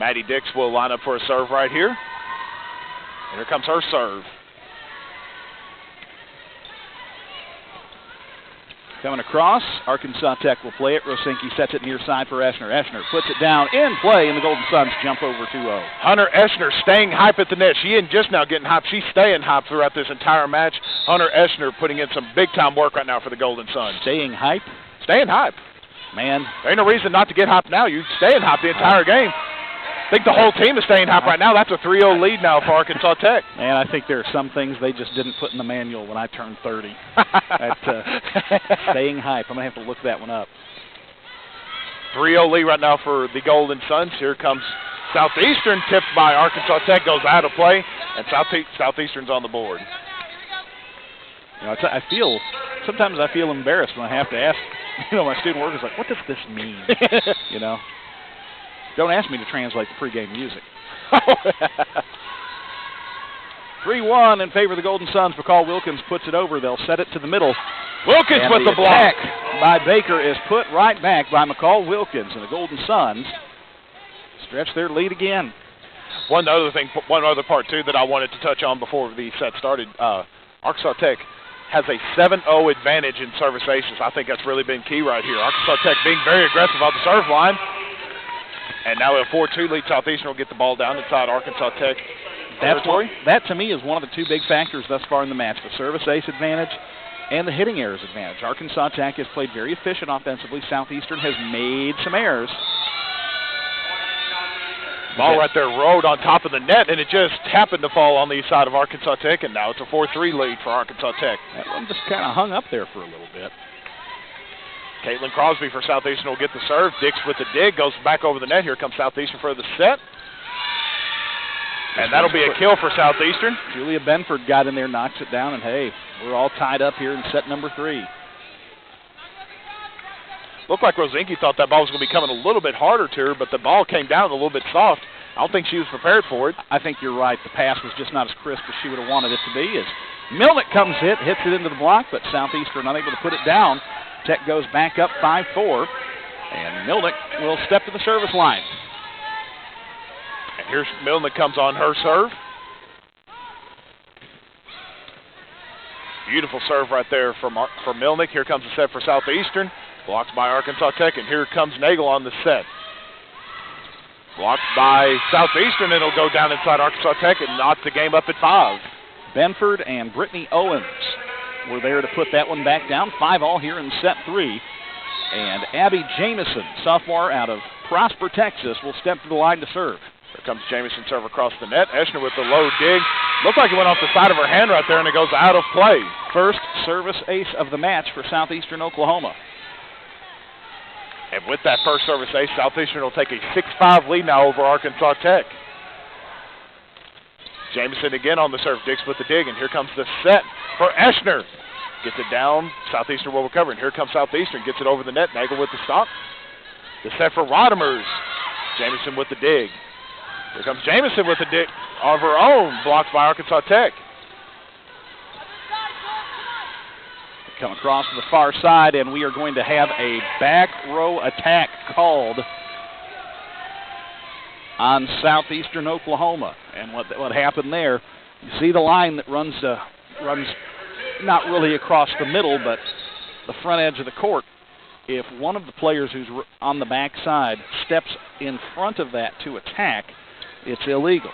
Maddie Dix will line up for a serve right here. And here comes her serve. Coming across, Arkansas Tech will play it. Rosinski sets it near side for Eschner. Eschner puts it down in play, and the Golden Suns jump over 2-0. Hunter Eschner staying hype at the net. She isn't just now getting hype. She's staying hype throughout this entire match. Hunter Eschner putting in some big-time work right now for the Golden Suns. Staying hype? Staying hype. Man. There ain't no reason not to get hype now. You stay in hype the entire game. I think the whole team is staying hype right now. That's a 3-0 lead now for Arkansas Tech. And I think there are some things they just didn't put in the manual when I turned 30. Staying hype. I'm going to have to look that one up. 3-0 lead right now for the Golden Suns. Here comes Southeastern, tipped by Arkansas Tech, goes out of play, and Southeastern's on the board. You know, sometimes I feel embarrassed when I have to ask, my student workers, like, what does this mean? Don't ask me to translate the pregame music. 3-1 in favor of the Golden Suns. McCall Wilkins puts it over. They'll set it to the middle. Wilkins with the block by Baker is put right back by McCall Wilkins, and the Golden Suns stretch their lead again. One other part, too, that I wanted to touch on before the set started. Arkansas Tech has a 7-0 advantage in service aces. I think that's really been key right here. Arkansas Tech being very aggressive on the serve line. And now a 4-2 lead. Southeastern will get the ball down inside Arkansas Tech territory. That, to me, is one of the 2 big factors thus far in the match, the service ace advantage and the hitting errors advantage. Arkansas Tech has played very efficient offensively. Southeastern has made some errors. Ball right there rode on top of the net, and it just happened to fall on the side of Arkansas Tech, and now it's a 4-3 lead for Arkansas Tech. That one just kind of hung up there for a little bit. Caitlin Crosby for Southeastern will get the serve. Dix with the dig, goes back over the net. Here comes Southeastern for the set. And that'll be a kill for Southeastern. Julia Benford got in there, knocks it down, and hey, we're all tied up here in set number 3. Looked like Rosinski thought that ball was going to be coming a little bit harder to her, but the ball came down a little bit soft. I don't think she was prepared for it. I think you're right. The pass was just not as crisp as she would have wanted it to be. As Milnick comes hits it into the block, but Southeastern unable to put it down. Tech goes back up 5-4, and Milnick will step to the service line. And here's Milnick comes on her serve. Beautiful serve right there for Milnick. Here comes the set for Southeastern. Blocked by Arkansas Tech, and here comes Nagel on the set. Blocked by Southeastern, and it'll go down inside Arkansas Tech and knock the game up at 5. Benford and Brittany Owens were there to put that one back down. 5-all here in set 3. And Abby Jamison, sophomore out of Prosper, Texas, will step to the line to serve. Here comes Jamison, serve across the net. Eschner with the low dig. Looked like it went off the side of her hand right there, and it goes out of play. First service ace of the match for Southeastern Oklahoma. And with that first service ace, Southeastern will take a 6-5 lead now over Arkansas Tech. Jamison again on the serve. Dix with the dig, and here comes the set for Eschner. Gets it down. Southeastern will recover, and here comes Southeastern. Gets it over the net. Nagel with the stop. The set for Rodemers. Jamison with the dig. Here comes Jamison with the dig of her own, blocked by Arkansas Tech. Come across to the far side, and we are going to have a back row attack called on Southeastern Oklahoma. And what happened there, you see the line that runs not really across the middle, but the front edge of the court. If one of the players who's on the back side steps in front of that to attack, it's illegal.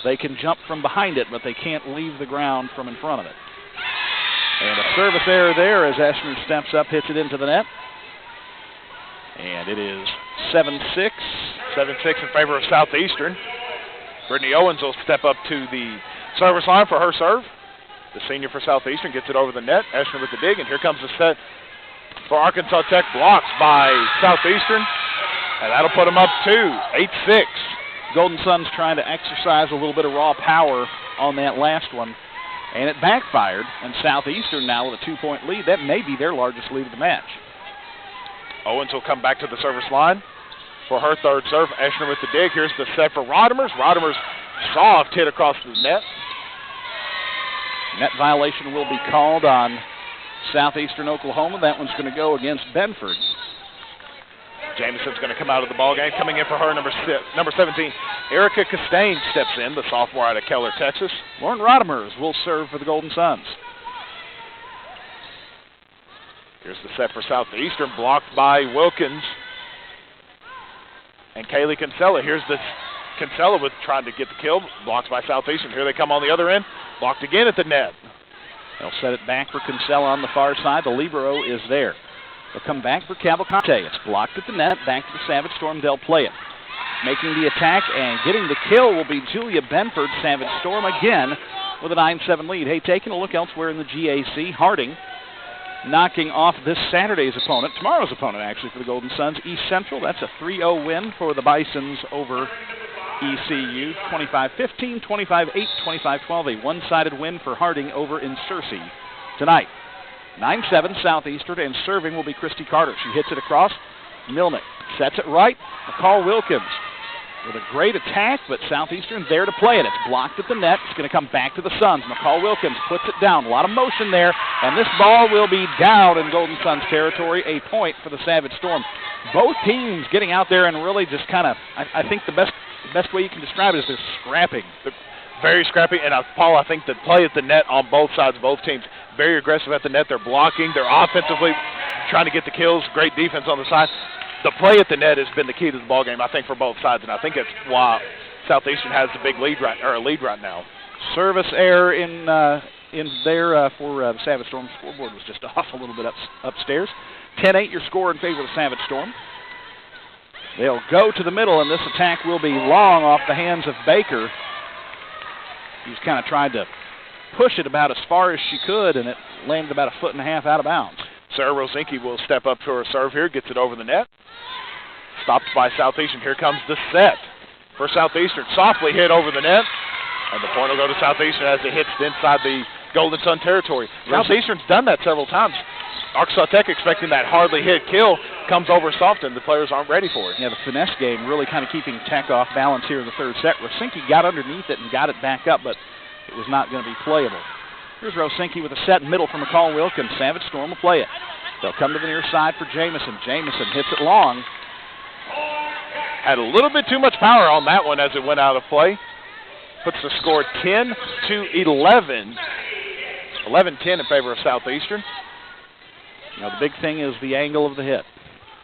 They can jump from behind it, but they can't leave the ground from in front of it. And a service error there as Eschner steps up, hits it into the net. And it is 7-6. 7-6 in favor of Southeastern. Brittany Owens will step up to the service line for her serve. The senior for Southeastern gets it over the net. Eschner with the dig, and here comes the set for Arkansas Tech, blocked by Southeastern. And that'll put them up to 8-6. Golden Suns trying to exercise a little bit of raw power on that last one, and it backfired. And Southeastern now with a 2-point lead. That may be their largest lead of the match. Owens will come back to the service line for her third serve. Eschner with the dig. Here's the set for Rodemers. Rodemers soft hit across the net. Net violation will be called on Southeastern Oklahoma. That one's going to go against Benford. Jamison's going to come out of the ballgame. Coming in for her, number 17, Erica Costain steps in, the sophomore out of Keller, Texas. Lauren Rodemers will serve for the Golden Suns. Here's the set for Southeastern, blocked by Wilkins and Kaylee Kinsella. Here's the Kinsella with trying to get the kill, blocked by Southeastern. Here they come on the other end, blocked again at the net. They'll set it back for Kinsella on the far side. The libero is there. They'll come back for Cavalcante. It's blocked at the net. Back to the Savage Storm. They'll play it. Making the attack and getting the kill will be Julia Benford. Savage Storm again with a 9-7 lead. Hey, taking a look elsewhere in the GAC. Harding knocking off this Saturday's opponent, tomorrow's opponent actually for the Golden Suns, East Central. That's a 3-0 win for the Bisons over ECU. 25-15, 25-8, 25-12. A one-sided win for Harding over in Searcy tonight. 9-7 Southeastern, and serving will be Christy Carter. She hits it across. Milnick sets it right. McCall Wilkins with a great attack, but Southeastern there to play it. It's blocked at the net. It's going to come back to the Suns. McCall Wilkins puts it down. A lot of motion there, and this ball will be down in Golden Suns territory. A point for the Savage Storm. Both teams getting out there and really just kind of, I think the best way you can describe it is they're scrapping. They're very scrappy, and Paul, I think the play at the net on both sides, both teams, very aggressive at the net. They're blocking. They're offensively trying to get the kills. Great defense on the side. The play at the net has been the key to the ball game, I think, for both sides, and I think that's why Southeastern has the big lead right now. Service error in there for the Savage Storm. Scoreboard was just off a little bit upstairs. 10-8 your score in favor of the Savage Storm. They'll go to the middle, and this attack will be long off the hands of Baker. He's kind of tried to push it about as far as she could, and it landed about 1.5 feet out of bounds. Sarah Rosinski will step up to her serve here, gets it over the net. Stopped by Southeastern. Here comes the set for Southeastern. Softly hit over the net, and the point will go to Southeastern as it hits inside the Golden Sun territory. Southeastern's done that several times. Arkansas Tech expecting that hardly hit kill comes over soft, and the players aren't ready for it. Yeah, the finesse game really kind of keeping Tech off balance here in the third set. Rosinski got underneath it and got it back up, but it was not going to be playable. Here's Rosinski with a set middle from McCall Wilkins. Savage Storm will play it. They'll come to the near side for Jamison. Jamison hits it long. Had a little bit too much power on that one as it went out of play. Puts the score 10-11 11-10 in favor of Southeastern. Now, the big thing is the angle of the hit.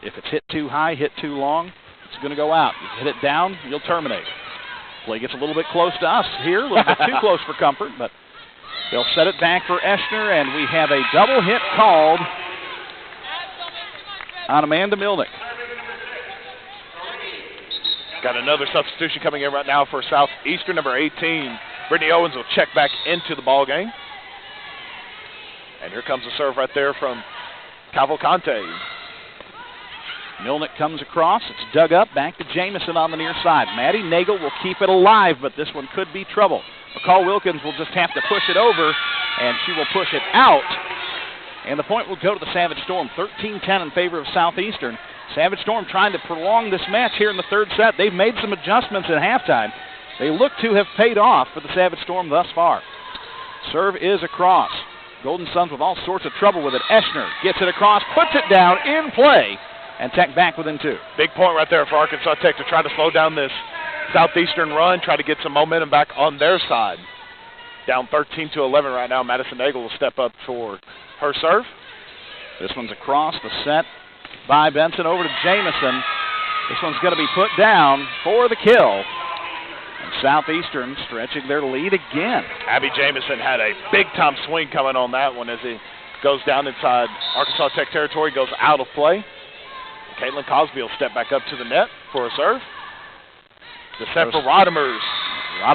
If it's hit too high, hit too long, it's going to go out. If you hit it down, you'll terminate. Play gets a little bit close to us here, a little bit too close for comfort, but they'll set it back for Eschner, and we have a double hit called on Amanda Milnick. Got another substitution coming in right now for Southeastern, number 18. Brittany Owens will check back into the ball game. And here comes a serve right there from Cavalcante. Milnick comes across. It's dug up. Back to Jamison on the near side. Maddie Nagel will keep it alive, but this one could be trouble. McCall Wilkins will just have to push it over, and she will push it out. And the point will go to the Savage Storm, 13-10 in favor of Southeastern. Savage Storm trying to prolong this match here in the third set. They've made some adjustments at halftime. They look to have paid off for the Savage Storm thus far. Serve is across. Golden Suns with all sorts of trouble with it. Eschner gets it across, puts it down in play, and Tech back within 2. Big point right there for Arkansas Tech to try to slow down this Southeastern run, try to get some momentum back on their side. Down 13-11 right now. Madison Nagel will step up for her serve. This one's across the set by Benson over to Jamison. This one's going to be put down for the kill. And Southeastern stretching their lead again. Abby Jamison had a big-time swing coming on that one as he goes down inside Arkansas Tech territory, goes out of play. Caitlin Cosby will step back up to the net for a serve. The set for Rodemers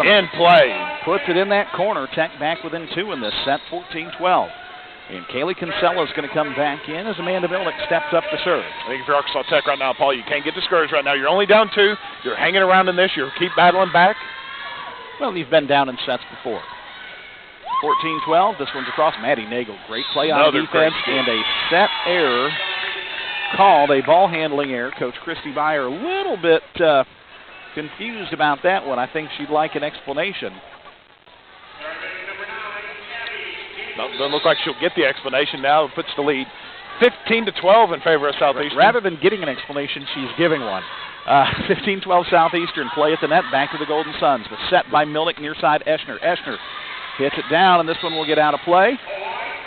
in play. Puts it in that corner. Tech back within 2 in this set, 14-12. And Kaylee Kinsella is going to come back in as Amanda Milnick steps up to serve. I think if you're Arkansas Tech right now, Paul, you can't get discouraged right now. You're only down 2. You're hanging around in this. You keep battling back. Well, you've been down in sets before. 14-12. This one's across. Maddie Nagel. Great play on defense and a set error called, a ball handling error. Coach Christy Beyer a little bit confused about that one. I think she'd like an explanation. Doesn't look like she'll get the explanation now. It puts the lead 15-12 in favor of Southeastern. Rather than getting an explanation, she's giving one. 15-12 Southeastern. Play at the net, back to the Golden Suns. The set by Milnick near side Eschner. Eschner hits it down, and this one will get out of play.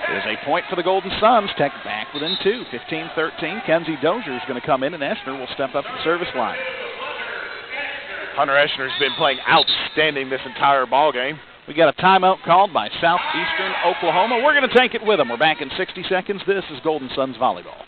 There's a point for the Golden Suns. Tech back within 2, 15-13. Kenzie Dozier is going to come in, and Eschner will step up to the service line. Hunter Eschner has been playing outstanding this entire ball game. We got a timeout called by Southeastern Oklahoma. We're going to take it with them. We're back in 60 seconds. This is Golden Suns Volleyball.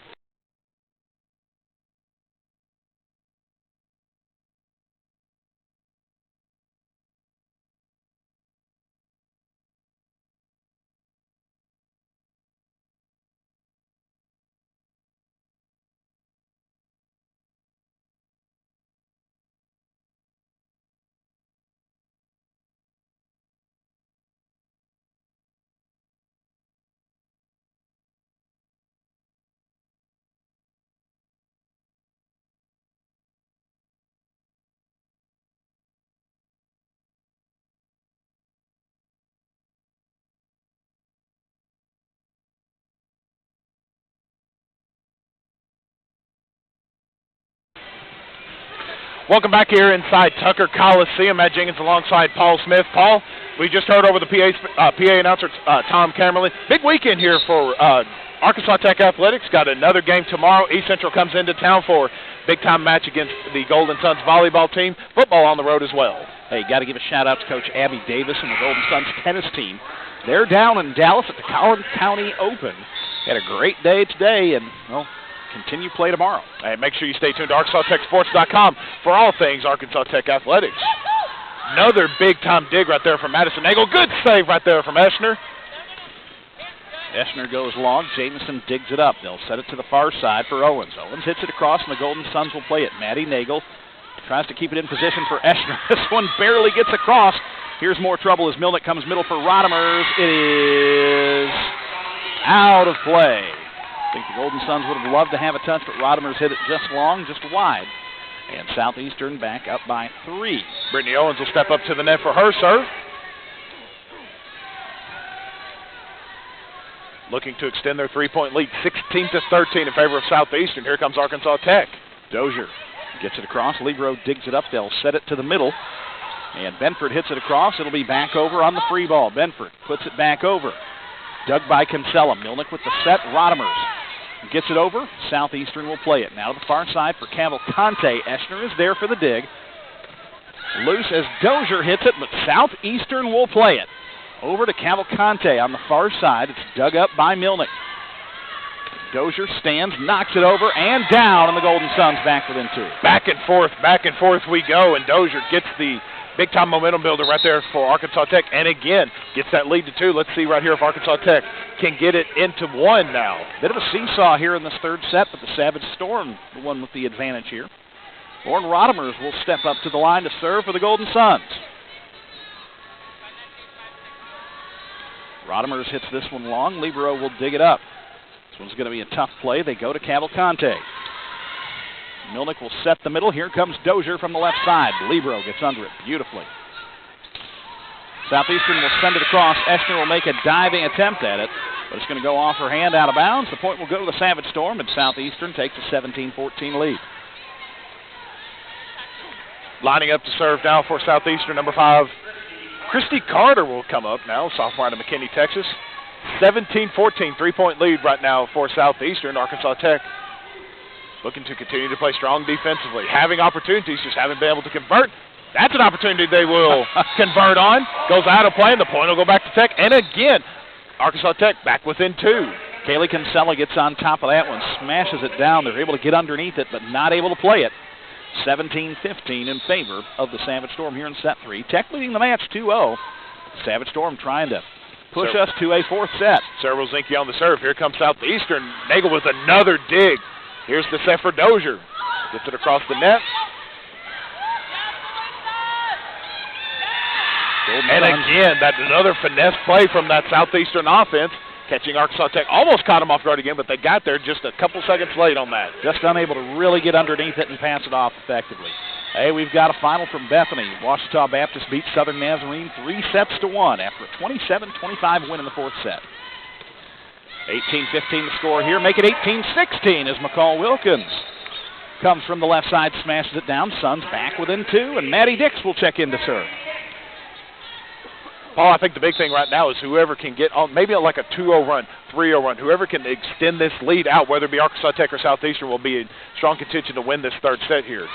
Welcome back here inside Tucker Coliseum. Matt Jenkins alongside Paul Smith. Paul, we just heard over the PA announcer, Tom Camerley. Big weekend here for Arkansas Tech Athletics. Got another game tomorrow. East Central comes into town for big-time match against the Golden Suns volleyball team. Football on the road as well. Hey, got to give a shout-out to Coach Abby Davis and the Golden Suns tennis team. They're down in Dallas at the Collins County Open. Had a great day today, and, well, continue play tomorrow. Hey, make sure you stay tuned to ArkansasTechSports.com for all things Arkansas Tech Athletics. Another big-time dig right there from Madison Nagel. Good save right there from Eschner. Eschner goes long. Jamison digs it up. They'll set it to the far side for Owens. Owens hits it across, and the Golden Suns will play it. Maddie Nagel tries to keep it in position for Eschner. This one barely gets across. Here's more trouble as Milnick comes middle for Rodemers. It is out of play. I think the Golden Suns would have loved to have a touch, but Rodemers hit it just long, just wide. And Southeastern back up by 3. Brittany Owens will step up to the net for her serve. Looking to extend their 3-point lead, 16-13 in favor of Southeastern. Here comes Arkansas Tech. Dozier gets it across. Libero digs it up. They'll set it to the middle. And Benford hits it across. It'll be back over on the free ball. Benford puts it back over. Dug by Kinsella. Milnick with the set. Rodemers gets it over. Southeastern will play it. Now to the far side for Cavalcante. Eschner is there for the dig. Loose as Dozier hits it, but Southeastern will play it. Over to Cavalcante on the far side. It's dug up by Milnick. Dozier stands, knocks it over, and down, and the Golden Suns back within 2. Back and forth we go, and Dozier gets the big-time momentum builder right there for Arkansas Tech, and again, gets that lead to 2. Let's see right here if Arkansas Tech can get it into 1 now. Bit of a seesaw here in this third set, but the Savage Storm, the one with the advantage here. Lauren Rodemers will step up to the line to serve for the Golden Suns. Rodemers hits this one long. Libero will dig it up. This one's going to be a tough play. They go to Cavalcante. Milnick will set the middle. Here comes Dozier from the left side. Libero gets under it beautifully. Southeastern will send it across. Eschner will make a diving attempt at it, but it's going to go off her hand out of bounds. The point will go to the Savage Storm, and Southeastern takes a 17-14 lead. Lining up to serve now for Southeastern, number 5. Christy Carter will come up now, sophomore out of McKinney, Texas. 17-14, 3-point lead right now for Southeastern. Arkansas Tech looking to continue to play strong defensively. Having opportunities, just haven't been able to convert. That's an opportunity they will convert on. Goes out of play, and the point will go back to Tech. And again, Arkansas Tech back within 2. Kaylee Kinsella gets on top of that one, smashes it down. They're able to get underneath it, but not able to play it. 17-15 in favor of the Savage Storm here in set 3. Tech leading the match 2-0. Savage Storm trying to push us to a 4th set. Sarah Zinke on the serve. Here comes Southeastern. Nagel with another dig. Here's the set for Dozier. Gets it across the net. And again, that's another finesse play from that Southeastern offense. Catching Arkansas Tech. Almost caught them off guard again, but they got there just a couple seconds late on that. Just unable to really get underneath it and pass it off effectively. Hey, we've got a final from Bethany. Ouachita Baptist beats Southern Nazarene 3-1 after a 27-25 win in the 4th set. 18-15 the score here. Make it 18-16 as McCall Wilkins comes from the left side, smashes it down. Suns back within 2, and Maddie Dix will check in to serve. Paul, I think the big thing right now is whoever can get on, maybe like a 2-0 run, 3-0 run, whoever can extend this lead out, whether it be Arkansas Tech or Southeastern, will be in strong contention to win this third set here.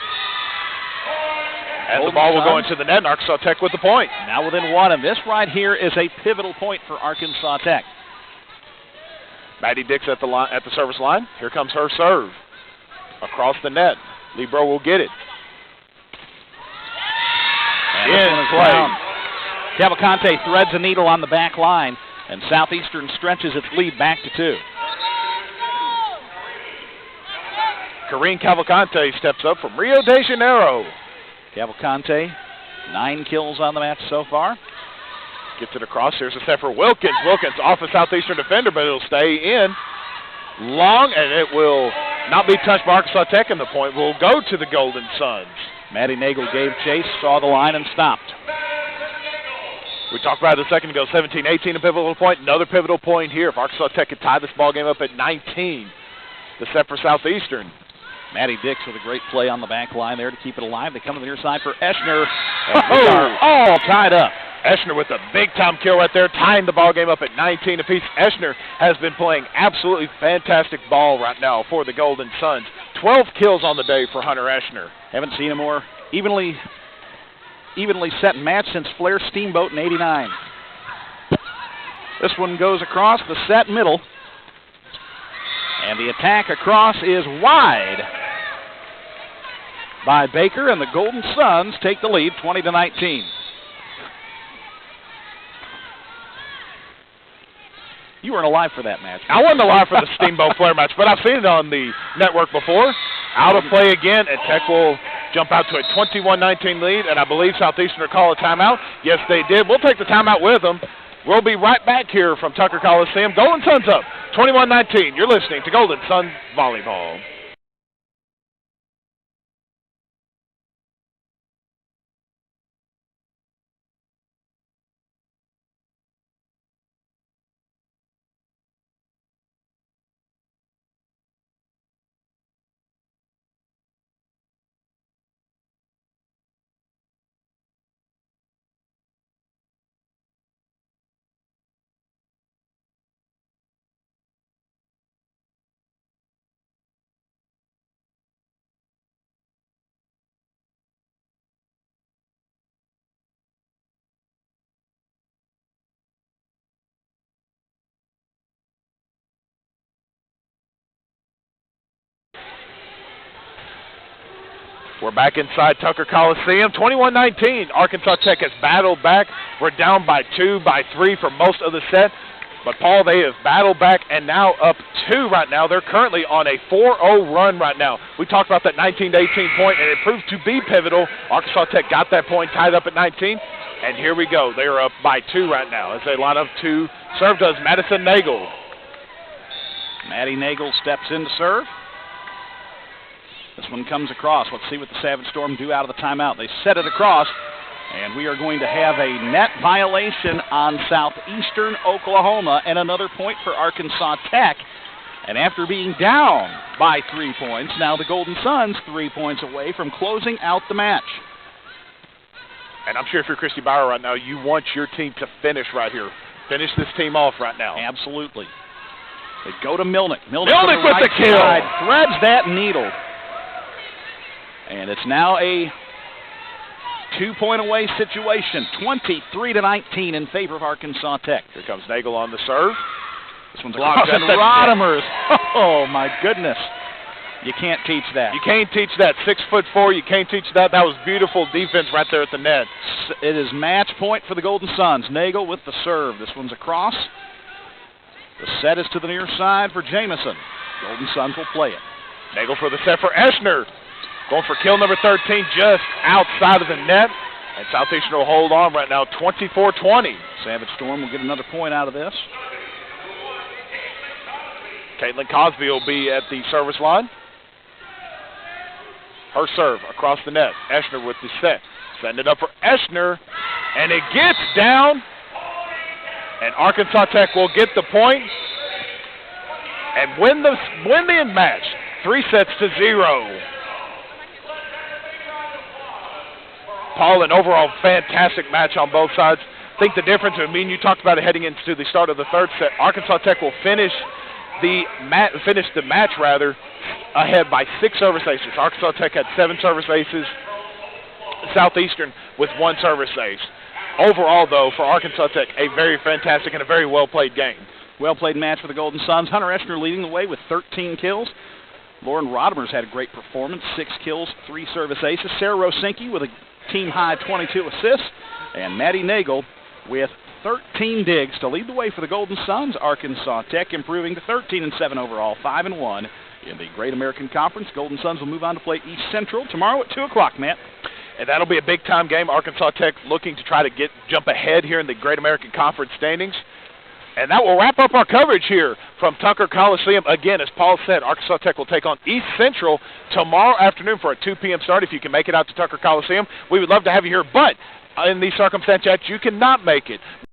And the ball will go into the net, and Arkansas Tech with the point. Now within 1, and this right here is a pivotal point for Arkansas Tech. Maddie Dix at the service line. Here comes her serve. Across the net. Libero will get it. And this one is down. Cavalcante threads a needle on the back line, and Southeastern stretches its lead back to 2. Karine Cavalcante steps up from Rio de Janeiro. Cavalcante, 9 kills on the match so far. Gets it across. Here's a set for Wilkins. Wilkins off a Southeastern defender, but it'll stay in. Long, and it will not be touched by Arkansas Tech, and the point will go to the Golden Suns. Maddie Nagel gave chase, saw the line, and stopped. We talked about it a second ago, 17-18, a pivotal point. Another pivotal point here. If Arkansas Tech could tie this ball game up at 19, the set for Southeastern. Maddie Dix with a great play on the back line there to keep it alive. They come to the near side for Eschner. We are all tied up. Eschner with a big-time kill right there, tying the ball game up at 19 apiece. Eschner has been playing absolutely fantastic ball right now for the Golden Suns. 12 kills on the day for Hunter Eschner. Haven't seen a more evenly set match since Flair Steamboat in '89. This one goes across the set middle. And the attack across is wide by Baker, and the Golden Suns take the lead 20-19. You weren't alive for that match. I wasn't alive for the Steamboat Flair match, but I've seen it on the network before. Out of play again, and Tech will jump out to a 21-19 lead, and I believe Southeastern will call a timeout. Yes, they did. We'll take the timeout with them. We'll be right back here from Tucker Coliseum. Golden Suns up, 21-19. You're listening to Golden Suns Volleyball. We're back inside Tucker Coliseum. 21-19. Arkansas Tech has battled back. We're down by 2, by 3 for most of the set. But, Paul, they have battled back and now up 2 right now. They're currently on a 4-0 run right now. We talked about that 19-18 point, and it proved to be pivotal. Arkansas Tech got that point tied up at 19. And here we go. They are up by 2 right now as they line up to serve does Madison Nagel. Maddie Nagel steps in to serve. This one comes across. Let's see what the Savage Storm do out of the timeout. They set it across, and we are going to have a net violation on Southeastern Oklahoma and another point for Arkansas Tech. And after being down by 3 points, now the Golden Suns 3 points away from closing out the match. And I'm sure if you're Christy Bauer right now, you want your team to finish right here. Finish this team off right now. Absolutely. They go to Milnick. Milnick with the kill. Side, threads that needle. And it's now a 2-point away situation, 23-19 in favor of Arkansas Tech. Here comes Nagel on the serve. This one's blocked. And Rodemers. Oh, my goodness. You can't teach that. You can't teach that. 6'4", you can't teach that. That was beautiful defense right there at the net. It is match point for the Golden Suns. Nagel with the serve. This one's across. The set is to the near side for Jamison. Golden Suns will play it. Nagel for the set for Eschner. Going for kill number 13 just outside of the net. And Southeastern will hold on right now, 24-20. Savage Storm will get another point out of this. Caitlin Cosby will be at the service line. Her serve across the net. Eschner with the set. Setting it up for Eschner. And it gets down. And Arkansas Tech will get the point and win the match. 3-0. Paul, an overall fantastic match on both sides. I think the difference, I mean, you talked about it heading into the start of the third set. Arkansas Tech will finish the match ahead by 6 service aces. Arkansas Tech had 7 service aces. Southeastern with 1 service ace. Overall, though, for Arkansas Tech, a very fantastic and a very well-played game. Well-played match for the Golden Suns. Hunter Eschner leading the way with 13 kills. Lauren Rodemers had a great performance, 6 kills, 3 service aces. Sarah Rosinski with a team-high 22 assists. And Maddie Nagel with 13 digs to lead the way for the Golden Suns. Arkansas Tech improving to 13-7 overall, 5-1 in the Great American Conference. Golden Suns will move on to play East Central tomorrow at 2 o'clock, Matt. And that'll be a big-time game. Arkansas Tech looking to try to jump ahead here in the Great American Conference standings. And that will wrap up our coverage here from Tucker Coliseum. Again, as Paul said, Arkansas Tech will take on East Central tomorrow afternoon for a 2 p.m. start. If you can make it out to Tucker Coliseum, we would love to have you here. But in these circumstances, you cannot make it.